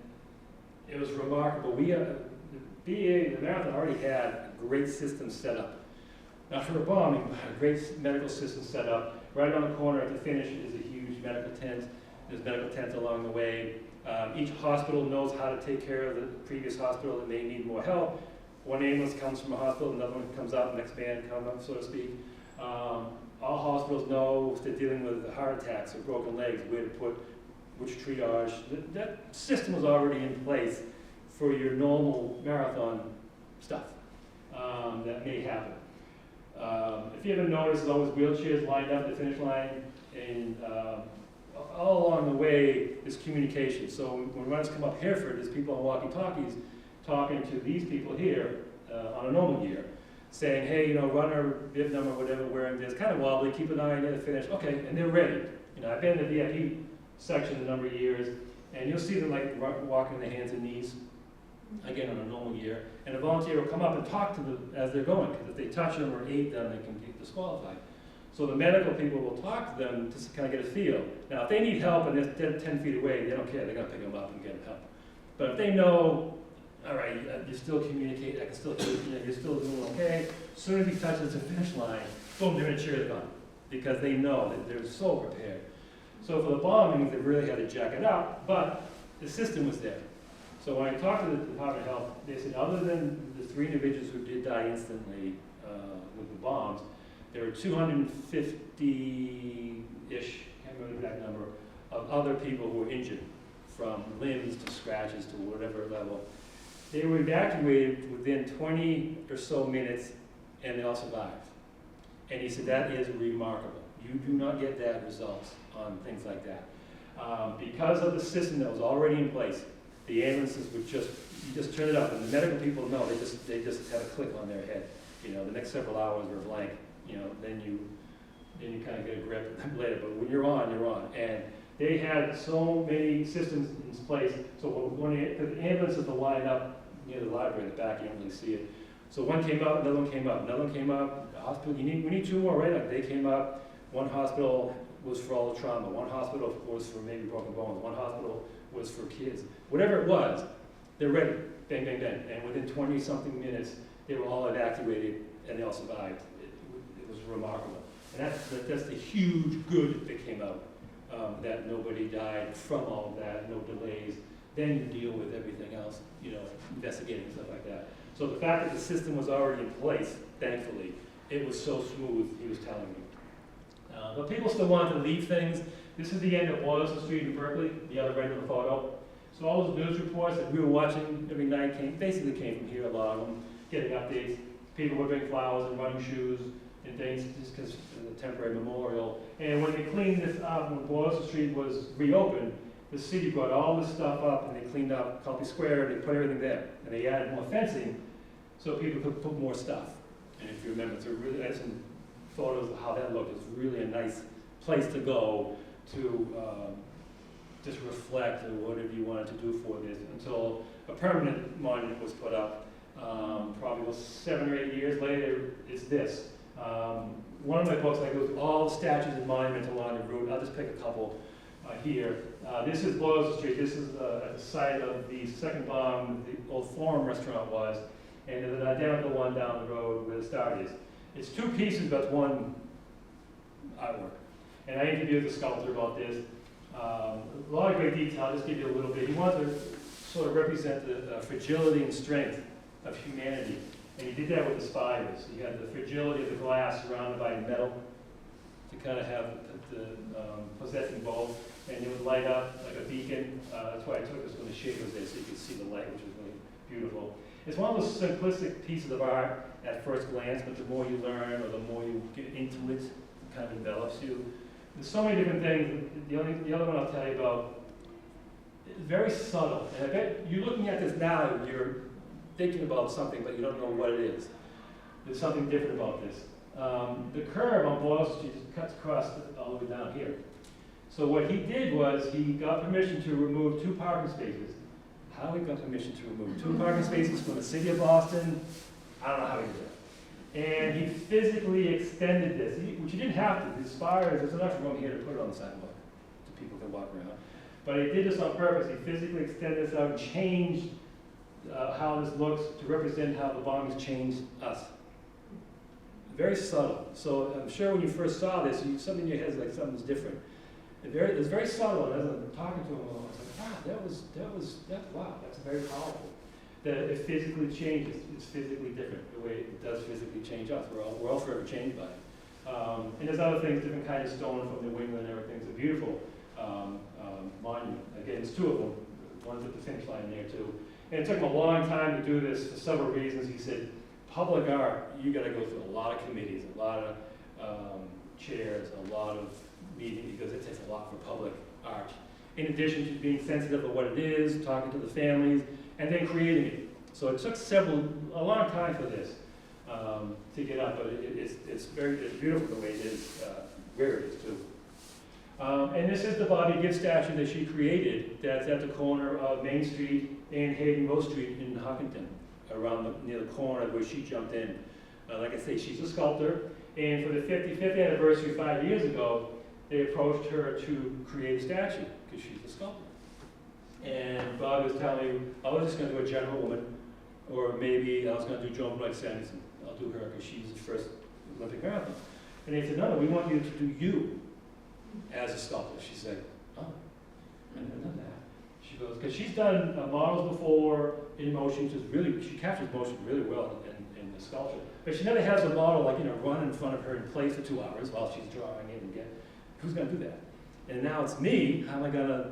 S2: it was remarkable. The marathon already had a great system set up. Not for a bombing, but a great medical system set up. Right around the corner at the finish is a huge medical tent. There's medical tents along the way. Each hospital knows how to take care of the previous hospital that may need more help. One ambulance comes from a hospital, another one comes out, the next man comes up, so to speak. All hospitals know if they're dealing with heart attacks or broken legs, where to put which triage. That system was already in place for your normal marathon stuff that may happen. If you haven't noticed, there's always wheelchairs lined up at the finish line, and all along the way is communication. So when runners come up Hereford, there's people on walkie-talkies talking to these people here on a normal year, saying, hey, runner, bib number, whatever, wearing this, kind of wobbly, keep an eye on the finish, okay, and they're ready. I've been in the VIP section a number of years, and you'll see them like walking on their hands and knees, again, on a normal year, and a volunteer will come up and talk to them as they're going, because if they touch them or aid them, they can get disqualified. So the medical people will talk to them to kind of get a feel. Now, if they need help and they're 10 feet away, they don't care. They're going to pick them up and get them help. But if they know, all right, you still communicate, I can still hear you, you're still doing okay, as soon as he touches the finish line, boom, they're going to cheer the gun, because they know that they're so prepared. So for the bombings, they really had to jack it up, but the system was there. So when I talked to the Department of Health, they said other than the 3 individuals who did die instantly with the bombs, there were 250-ish, can't remember the exact number, of other people who were injured, from limbs to scratches to whatever level. They were evacuated within 20 or so minutes, and they all survived. And he said that is remarkable. You do not get that results on things like that. Because of the system that was already in place, the ambulances would you just turn it up, and the medical people know they just have a click on their head. The next several hours were blank. Then you kind of get a grip later. But when you're on, you're on. And they had so many systems in place. So when the ambulances were lined up near the library in the back, you don't really see it. So one came up, another one came up, another one came up. The hospital, we need 2 more, right? Like they came up. One hospital was for all the trauma. One hospital was for maybe broken bones. One hospital was for kids. Whatever it was, they're ready. Bang, bang, bang. And within 20-something minutes, they were all evacuated, and they all survived. It was remarkable. And that's the huge good that came out, that nobody died from all of that, no delays. Then you deal with everything else, investigating and stuff like that. So the fact that the system was already in place, thankfully, it was so smooth, he was telling me. But people still wanted to leave things. This is the end of Boylston Street in Berkeley, the other end of the photo. So all those news reports that we were watching every night basically came from here, a lot of them, getting updates. People were bringing flowers and running shoes and things just because of the temporary memorial. And when they cleaned this up, when Boylston Street was reopened, the city brought all this stuff up and they cleaned up Copley Square and they put everything there. And they added more fencing so people could put more stuff. And if you remember, it's a really, I have some photos of how that looked. It's really a nice place to go to just reflect on whatever you wanted to do for this until a permanent monument was put up. Probably 7 or 8 years later, it's this. One of my books, I go through all the statues and monuments along the route. I'll just pick a couple here. This is Boylston Street. This is at the site of the second bomb, the old Forum restaurant was. And there's an identical one down the road where the start is. It's 2 pieces, but 1 artwork. And I interviewed the sculptor about this. A lot of great detail. I'll just give you a little bit. He wanted to sort of represent the fragility and strength of humanity. And he did that with the spires. He had the fragility of the glass surrounded by metal to kind of have the possessing both. And it would light up like a beacon. That's why I took this when the shade was there so you could see the light, which was really beautiful. It's one of those simplistic pieces of art at first glance, but the more you learn or the more you get into it, it kind of envelops you. There's so many different things. The other one I'll tell you about is very subtle. And I bet you're looking at this now, you're thinking about something, but you don't know what it is. There's something different about this. The curve on Boylston Street just cuts across all the way down here. So what he did was he got permission to remove 2 parking spaces. How he got permission to remove 2 parking spaces from the city of Boston, I don't know how he did it. And he physically extended this, which he didn't have to. The spires, there's enough room here to put it on the sidewalk so people can walk around. But he did this on purpose. He physically extended this out and changed how this looks to represent how the bomb has changed us. Very subtle. So I'm sure when you first saw this, something in your head is like something's different. It's very subtle. And as I'm talking to him, I was like, wow, that's very powerful. That it physically changes. It's physically different the way it does physically change us. We're all forever changed by it. And there's other things, different kinds of stone from New England and everything. It's a beautiful monument. Again, it's 2 of them. One's at the finish line there too. And it took him a long time to do this for several reasons. He said, public art, you got to go through a lot of committees, a lot of chairs, a lot of meetings, because it takes a lot for public art. In addition to being sensitive to what it is, talking to the families, and then creating it. So it took a long time for this to get up, but it's beautiful the way it is, where it is too. And this is the Bobby Gibb statue that she created. That's at the corner of Main Street and Hayden Rose Street in Hopkinton, near the corner where she jumped in. Like I say, she's a sculptor, and for the 55th anniversary 5 years ago, they approached her to create a statue because she's a sculptor. And Bob was telling me, I was just going to do a general woman, or maybe I was going to do Joan Bright Sanderson. I'll do her because she's the first Olympic marathon. And they said, no, we want you to do you as a sculptor. She said, oh, I never done that. She goes, because she's done models before in motion. She captures motion really well in the sculpture. But she never has a model run in front of her in place for 2 hours while she's drawing it and who's going to do that? And now it's me. How am I going to,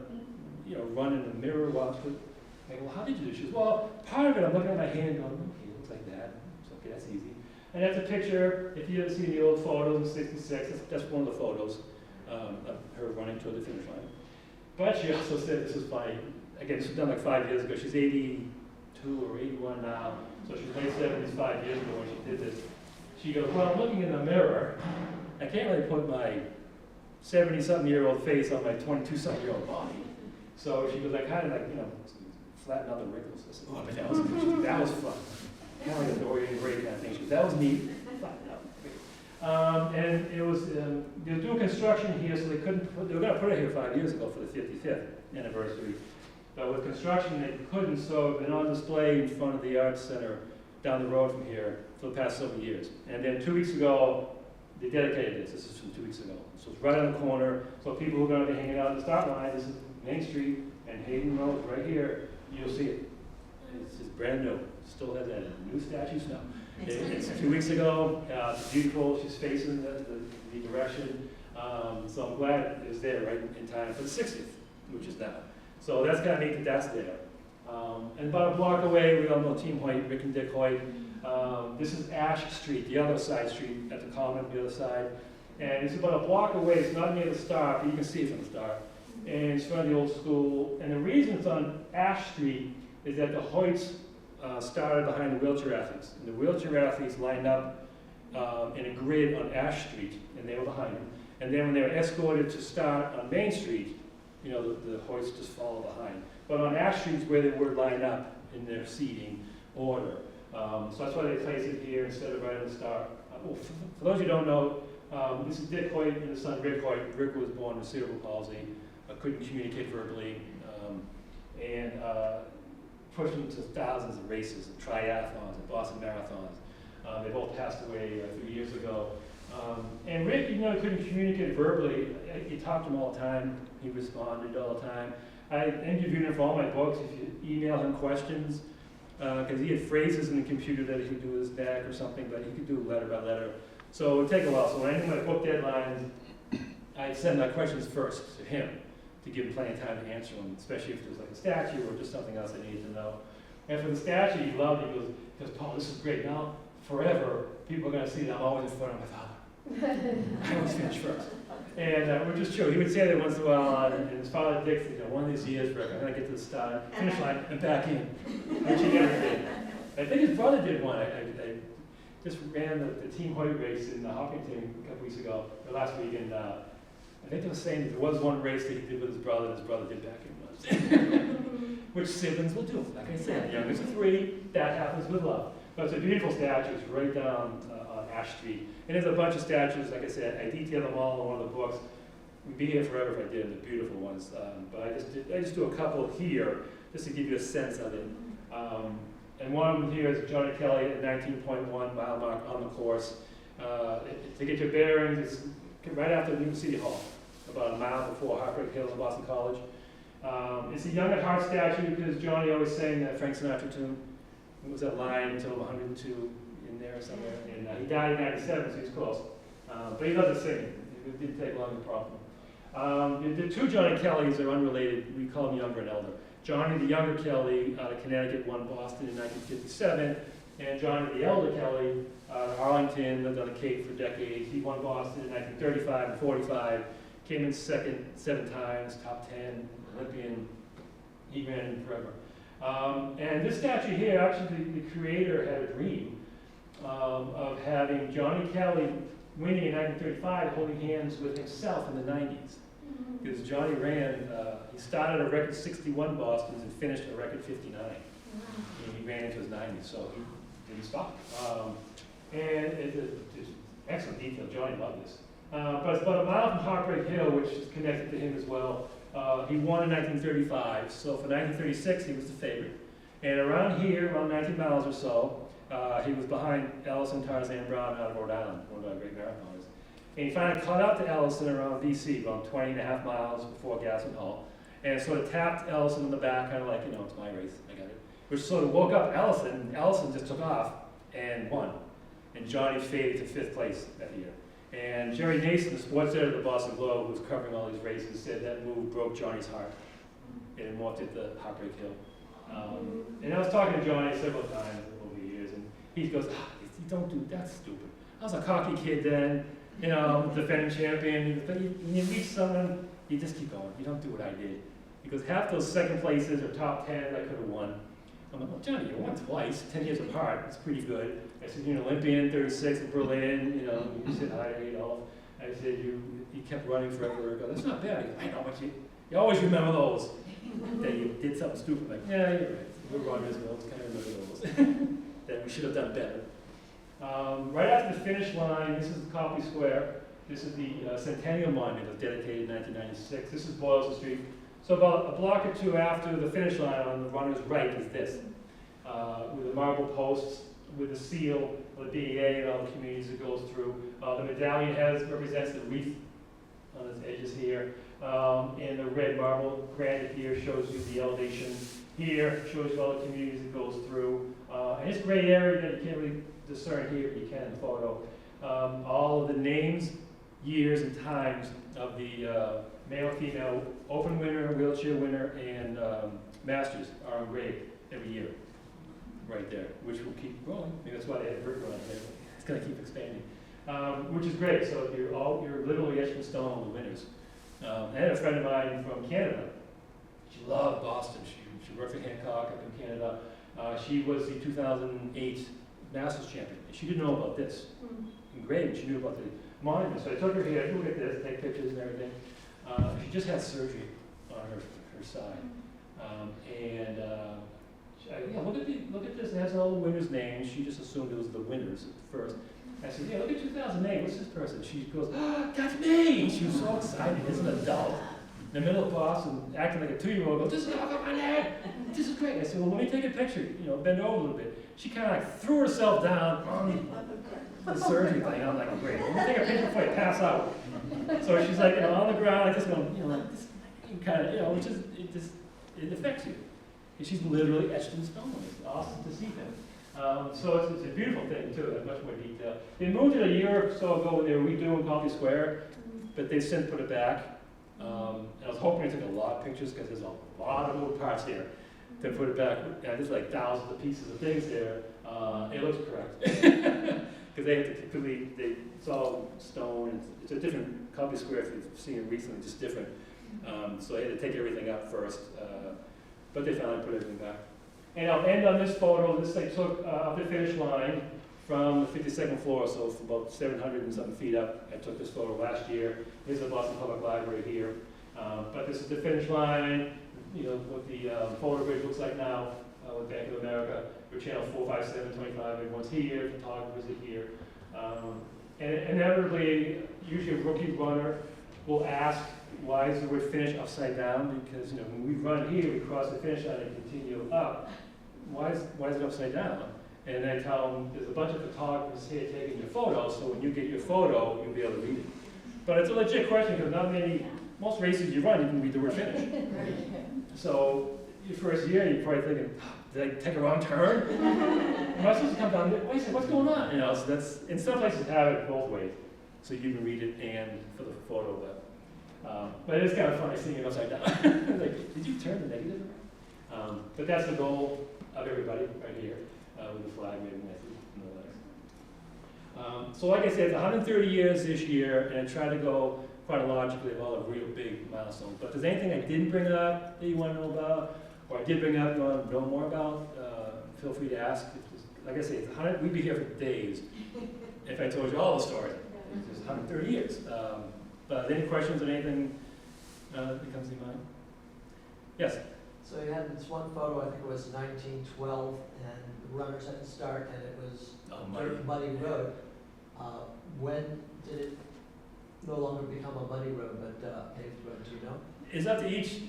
S2: run in the mirror while I go, well, how did you do? She goes, well, part of it, I'm looking at my hand going, okay, it looks like that. So, okay, that's easy. And that's a picture, if you ever see the old photos in '66, that's one of the photos of her running toward the finish line. But she also said, this is funny, again, this was done like 5 years ago. She's 82 or 81 now. So she's late 70s 5 years ago when she did this. She goes, well, I'm looking in the mirror. I can't really put my 70-something-year-old face on my 22-something-year-old body. So she goes, I kind of flatten out the wrinkles. I said, oh, that was fun. Kind of like a Dorian Gray kind of thing. She goes, that was neat. Flatten out. And it was, they were doing construction here, so they were going to put it here 5 years ago for the 55th anniversary. But with construction, they couldn't, so it's been on display in front of the Arts Center down the road from here for the past several years. And then 2 weeks ago, they dedicated this. This is from 2 weeks ago. So it's right on the corner. So people who are going to be hanging out at the start line, this is Main Street and Hayden Road right here, you'll see it. It's just brand new. still has that new statues? No.
S1: It's
S2: It's
S1: nice.
S2: 2 weeks ago, it's beautiful, she's facing the direction, so I'm glad it was there right in time for the 60th, which is now. So that's kind of neat that that's there. And about a block away, we all know Team Hoyt, Rick and Dick Hoyt. This is Ash Street, the other side street at the Common, the other side. And it's about a block away, it's not near the Star, but you can see it from the Star. And it's from the old school. And the reason it's on Ash Street is that the Hoyts started behind the wheelchair athletes. And the wheelchair athletes lined up in a grid on Ash Street, and they were behind them. And then when they were escorted to start on Main Street, you know, the Hoyts just follow behind. But on Ash Street is where they were lined up in their seating order. So that's why they place it here instead of right on the Star. Well, for those who don't know, this is Dick Hoyt and his son Rick Hoyt. Rick was born with cerebral palsy, couldn't communicate verbally, and pushed him to thousands of races, and triathlons, and Boston marathons. They both passed away a few years ago. And Rick, even though he couldn't communicate verbally, he talked to him all the time. He responded all the time. I interviewed him for all my books. If you email him questions, because he had phrases in the computer that he could do with his neck or something, but he could do letter by letter. So it would take a while. So when I knew my book deadlines, I'd send my questions first to him to give him plenty of time to answer them, especially if it was like a statue or just something else I needed to know. And for the statue, he loved it. He goes, Paul, this is great. Now, forever, people are going to see that I'm always in front of my father. I always finish first. And which is true. He would say that once in a while, and his father Dick said, you know, one of these years, Rick, I'm going to get to the start, finish line, and back in. Which he never did. I think his brother did one. I just ran the Team Hoyt race in Hopkinton a couple weeks ago, or last week, and I think they were saying that there was one race that he did with his brother, and his brother did back in once. Which siblings will do. Like I said, the youngest of 3, that happens with love. But it's a beautiful statue. It's right down on Ash Street. And there's a bunch of statues, like I said, I detail them all in one of the books. We'd be here forever if I did, the beautiful ones. But I just do a couple here, just to give you a sense of it. And one of them here is Johnny Kelly at 19.1 mile mark on the course. To get your bearings, it's right after New City Hall, about a mile before Heartbreak Hill in Boston College. It's a young at heart statue because Johnny always sang that Frank Sinatra tune. It was that line until 102 in there somewhere. And he died in 97, so he's close. But he doesn't sing. It didn't take long to prompt him. The 2 Johnny Kellys are unrelated. We call them younger and elder. Johnny, the younger Kelly, out of Connecticut, won Boston in 1957. And Johnny, the elder Kelly, out of Arlington, lived on the Cape for decades. He won Boston in 1935 and 45. Came in second 7 times, top 10, Olympian. He ran forever. And this statue here, actually, the creator had a dream of having Johnny Kelly winning in 1935, holding hands with himself in the 90s. Because Johnny ran, he started a record 61 Bostons and finished a record 59. And he ran into his 90s, so he didn't stop. And it's excellent detail. Johnny loved this. But it's about a mile from Heartbreak Hill, which is connected to him as well. He won in 1935, so for 1936 he was the favorite. And around here, around 19 miles or so, he was behind Ellison Tarzan Brown out of Rhode Island, one of our great marathoners. And he finally caught up to Ellison around BC, around 20.5 miles before Gaston Hall, and sort of tapped Ellison in the back, kind of like, you know, it's my race, I got it. Which sort of woke up Ellison, and Ellison just took off and won. And Johnny faded to 5th place that year. And Jerry Nason, the sports editor of the Boston Globe, who was covering all these races, said that move broke Johnny's heart. And it morphed it to Heartbreak Hill. And I was talking to Johnny several times over the years, and he goes, don't do that's stupid. I was a cocky kid then, you know, defending champion. But when you reach someone, you just keep going. You don't do what I did. Because half those second places or top 10 I could have won. I'm like, well, Johnny, you won twice, 10 years apart. It's pretty good. I said, you're an Olympian, 36 in Berlin, you know, you said hi to Adolf. I said, you kept running forever. I go, that's not bad. He goes, I know, but you always remember those. That you did something stupid. Like, yeah, you're right. We're runners, we always kind of remember those. That we should have done better. Right after the finish line, this is the Copley Square. This is the Centennial Monument that was dedicated in 1996. This is Boylston Street. So about a block or 2 after the finish line on the runner's right is this, with the marble posts, with the seal of the DEA and all the communities it goes through. The medallion represents the wreath on its edges here, and the red marble granite here shows you the elevation. Here shows you all the communities it goes through. And it's gray area that you can't really discern here, but you can in the photo. All of the names, years, and times of the male, female, open winner, wheelchair winner, and masters are engraved every year, right there, which will keep growing. Maybe that's why they have brick on there. It's going to keep expanding, which is great. So you're literally etched in stone, the winners. I had a friend of mine from Canada. She loved Boston. She worked for Hancock up in Canada. She was the 2008 Masters champion. She didn't know about this engraving. She knew about the monument. So I took her here, look at this, take pictures and everything. She just had surgery on her side. Look at this. It has all the winners' names. She just assumed it was the winners at first. I said, yeah, look at 2008. What's this person? She goes, oh, that's me. She was so excited as an adult. In the middle of Boston, acting like a 2-year-old, goes, this is how I got my name. This is great. I said, well, let me take a picture. Bend over a little bit. She kind of like threw herself down on the surgery thing. I'm like, great. Let me take a picture before you pass out. So she's like, on the ground, like this, going, like this, kind of, it affects you. And she's literally etched in stone. It's awesome to see that. So it's a beautiful thing too. There's much more detail. They moved it a year or so ago when they were redoing Coffee Square, but they've since put it back. And I was hoping they took a lot of pictures because there's a lot of little parts here to put it back. There's like thousands of pieces of things there. It looks correct because they have to completely. It's all stone. And it's a different Coffee Square if you've seen it recently, just different. So they had to take everything up first, but they finally put everything back. And I'll end on this photo. This they took up the finish line from the 52nd floor, so from about 700 and something feet up. I took this photo last year. Here's the Boston Public Library here. But this is the finish line, what the photo bridge looks like now with Bank of America. For channel 457, 25, everyone's here, photographers are here. And inevitably, usually a rookie runner will ask, why is the word finish upside down? Because when we run here, we cross the finish line and continue up. Why is it upside down? And I tell them, there's a bunch of photographers here taking your photos, so when you get your photo, you'll be able to read it. But it's a legit question because most races you run, you can read the word finish. So your first year, you're probably thinking, did I take a wrong turn? Am I supposed to come down there? Wait, what's going on? So that's, in some places have it both ways. So you can read it and for the photo, but it is kind of funny seeing it upside down. Like, did you turn the negative around? But that's the goal of everybody right here. With the flag waving and the legs. So like I said, it's 130 years this year, and I try to go chronologically of all the real big milestones. But if there's anything I didn't bring up that you want to know about, or I did bring up you want to know more about, feel free to ask. Like I say, we'd be here for days if I told you all the stories. It's 130 years. But any questions on anything that comes to mind? Yes?
S3: So you had this one photo, I think it was 1912, and the runners had to start, and it was a muddy road. When did it no longer become a muddy road, but paved road? Do you know?
S2: It's up to each.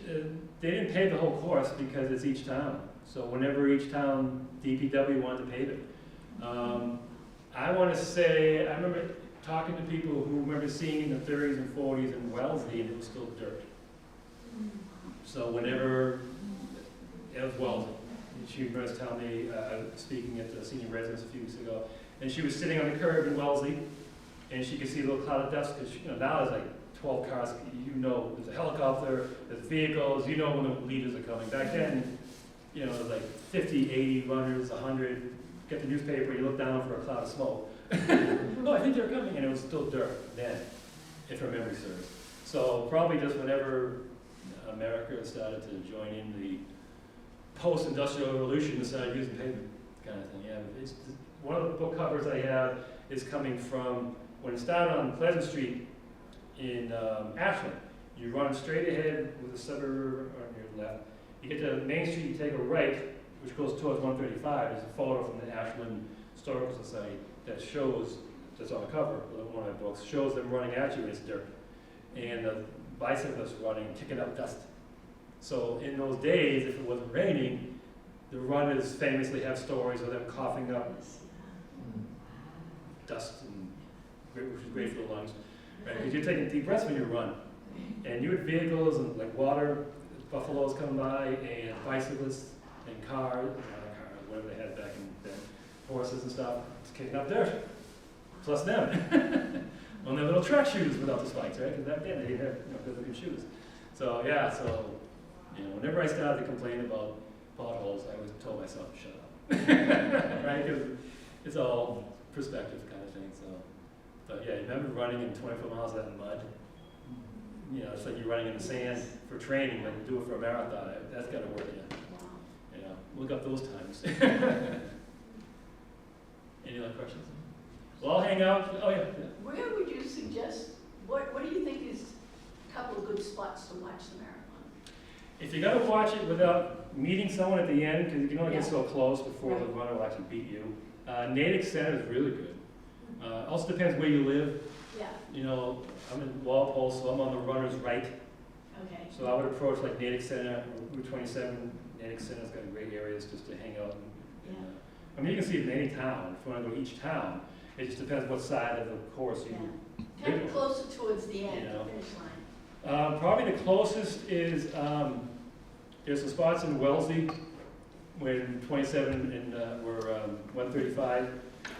S2: They didn't pave the whole course because it's each town. So whenever each town, DPW wanted to pave it. I want to say, I remember talking to people who remember seeing in the 30s and 40s in Wellesley, and it was still dirt. So whenever it was Wellesley, she was telling me, speaking at the senior residence a few weeks ago, and she was sitting on the curb in Wellesley, and she could see a little cloud of dust, because now there's like 12 cars, there's a helicopter, there's vehicles, when the leaders are coming. Back then, there's like 50, 80 runners, 100, get the newspaper, you look down for a cloud of smoke. Oh, I think they're coming, and it was still dirt then, if her memory serves. So probably just whenever America started to join in the post-industrial revolution and started using pavement kind of thing. Yeah, one of the book covers I have is coming from when it started on Pleasant Street in Ashland. You run straight ahead with the suburb on your left. You get to Main Street, you take a right, which goes towards 135. There's a photo from the Ashland Historical Society that shows, that's on the cover of one of my books, shows them running at you, and it's dirt. And the bicyclists running, kicking up dust. So in those days, if it wasn't raining, the runners famously have stories of them coughing up dust, which is great for the lungs. Right? Because you're taking deep breaths when you run. And you had vehicles and like water, buffaloes coming by, and bicyclists and cars, whatever they had back in then, horses and stuff, it's kicking up dirt, plus them. On their little track shoes without the spikes, right? Because back then they didn't have good looking shoes. So yeah, so whenever I started to complain about potholes, I always told myself to shut up, right? Because it's all perspective kind of thing. So, but yeah, remember running in 24 miles out in mud? It's like you're running in the sand for training, but you do it for a marathon. That's got to work you. Look up those times. Any other questions? Well, I'll hang out. Oh yeah.
S4: Where would you suggest, what do you think is a couple of good spots to watch the marathon?
S2: If you're going to watch it without meeting someone at the end, because you can only get
S4: Yeah.
S2: so close before
S4: Right.
S2: the runner will actually beat you, Natick Center is really good. Also depends where you live.
S4: Yeah,
S2: I'm in Walpole, so I'm on the runner's right.
S4: okay.
S2: So I would approach like Natick Center, Route 27. Natick Center's got great areas just to hang out. I mean, you can see it in any town. If you want to go to each town, it just depends what side of the course you
S4: Kind of closer towards the end,
S2: You know.
S4: the finish line.
S2: Probably the closest is, there's some spots in Wellesley, when 27 and, were 135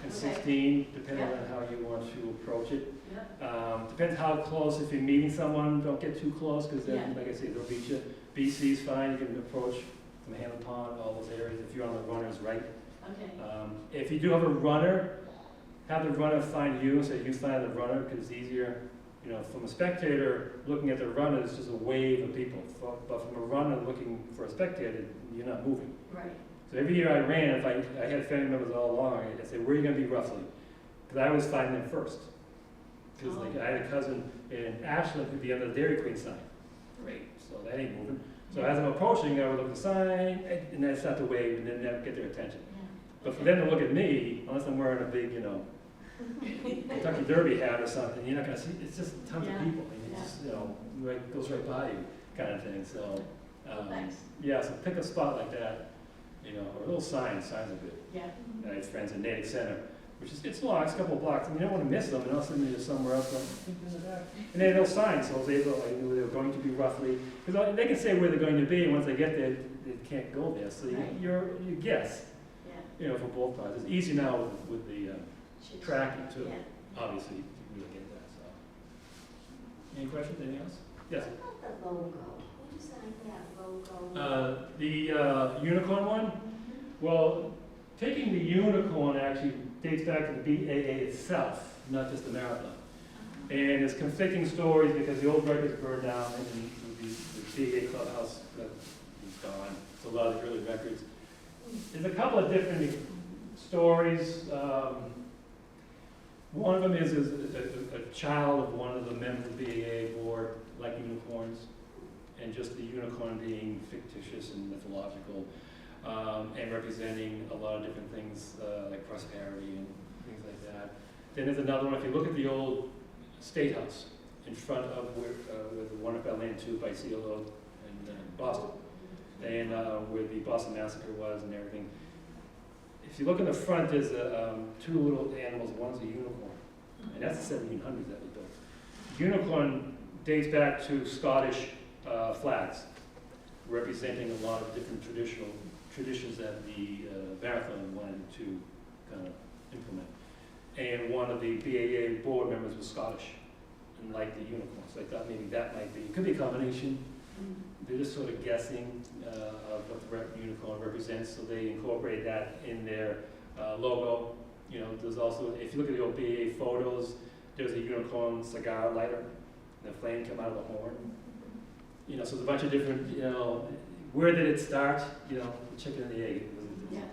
S2: and 16, depending
S4: Yeah.
S2: on how you want to approach it.
S4: Yeah,
S2: Depends how close, if you're meeting someone, don't get too close, because then,
S4: Yeah.
S2: like I say, they'll beat you. BC's fine, you can approach from Hamlin Pond, all those areas, if you're on the runner's right.
S4: okay.
S2: If you do have a runner, have the runner find you, so you find the runner, because it's easier. From a spectator, looking at the runner, it's just a wave of people. But from a runner looking for a spectator, you're not moving.
S4: Right,
S2: So every year I ran, if I had family members all along, I'd say, where are you going to be roughly? Because I always find them first. Because
S4: Oh.
S2: I had a cousin in Ashland who'd be under the Dairy Queen sign. Great, so that ain't moving. So as I'm approaching, I would look at the sign, and then start to wave, and then that would get their attention.
S4: yeah.
S2: But for them to look at me, unless I'm wearing a big, Kentucky Derby hat or something, you're not gonna see, it's just tons of
S4: Yeah.
S2: people. I mean, it's just, goes right by you, kind of thing, so.
S4: Thanks.
S2: Yeah, so pick a spot like that, or a little signs are good.
S4: Yeah,
S2: I have friends in Natick Center, which is, it's long, it's a couple of blocks, and you don't want to miss them, and all of a sudden you're somewhere else, in the back. And they have those signs, so I was able, I knew they were going to be roughly, because they can say where they're going to be, and once they get there, they can't go there, so
S4: Right.
S2: you guess,
S4: yeah.
S2: for both parts. It's easy now with the
S4: Should-
S2: tracking too.
S4: Yeah.
S2: Obviously, you can really get that, so. Any questions, anything else? Yes?
S1: What about the logo? Who designed that logo?
S2: The unicorn one? Well, taking the unicorn actually dates back to the BAA itself, not just the marathon. And there's conflicting stories because the old records burned down and the BAA clubhouse is gone. So a lot of the early records. There's a couple of different stories. One of them is a child of one of the members of the BAA board like unicorns, and just the unicorn being fictitious and mythological, and representing a lot of different things like prosperity and things like that. Then there's another one, if you look at the old State House in front of where the one up at Land 2 by CLO in Boston, and where the Boston Massacre was and everything. If you look in the front, there's two little animals. One's a unicorn, and that's the 1700s that they built. Unicorn dates back to Scottish flags, representing a lot of different traditions that the marathon wanted to kind of implement. And one of the BAA board members was Scottish and liked the unicorn, so I thought maybe that might be, it could be a combination. They're just sort of guessing of what the unicorn represents, so they incorporate that in their logo. There's also, if you look at the old BAA photos, there's a unicorn cigar lighter, and the flame come out of the horn. So there's a bunch of different, where did it start? The chicken and the egg.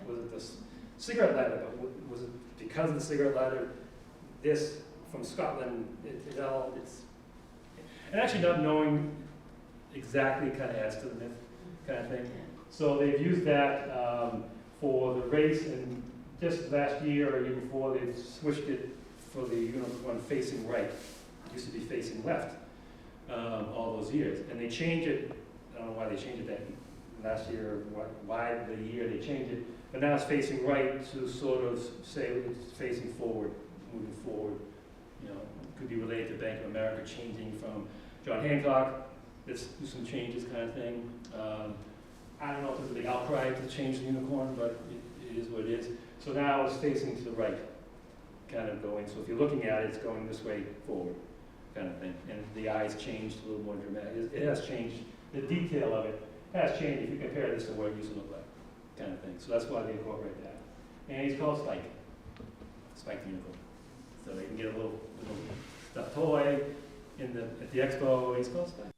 S2: Was it this cigarette lighter? But was it because of the cigarette lighter? This from Scotland? It's and actually not knowing exactly kind of adds to the myth kind of thing. So they've used that for the race, and just last year or year before, they've switched it for the unicorn facing right. It used to be facing left all those years. And they changed it, I don't know why they changed it that last year, why the year they changed it, but now it's facing right to sort of say it's facing forward, moving forward. Could be related to Bank of America changing from John Hancock. Let's do some changes kind of thing. I don't know if there's a big outcry to change the unicorn, but it is what it is. So now it's facing to the right, kind of going, so if you're looking at it, it's going this way forward, kind of thing. And the eyes changed a little more dramatic. It has changed, the detail of it has changed if you compare this to what it used to look like, kind of thing. So that's why they incorporate that. And he's called Spike, Spike the Unicorn. So they can get a little stuffed toy at the expo, he's called Spike.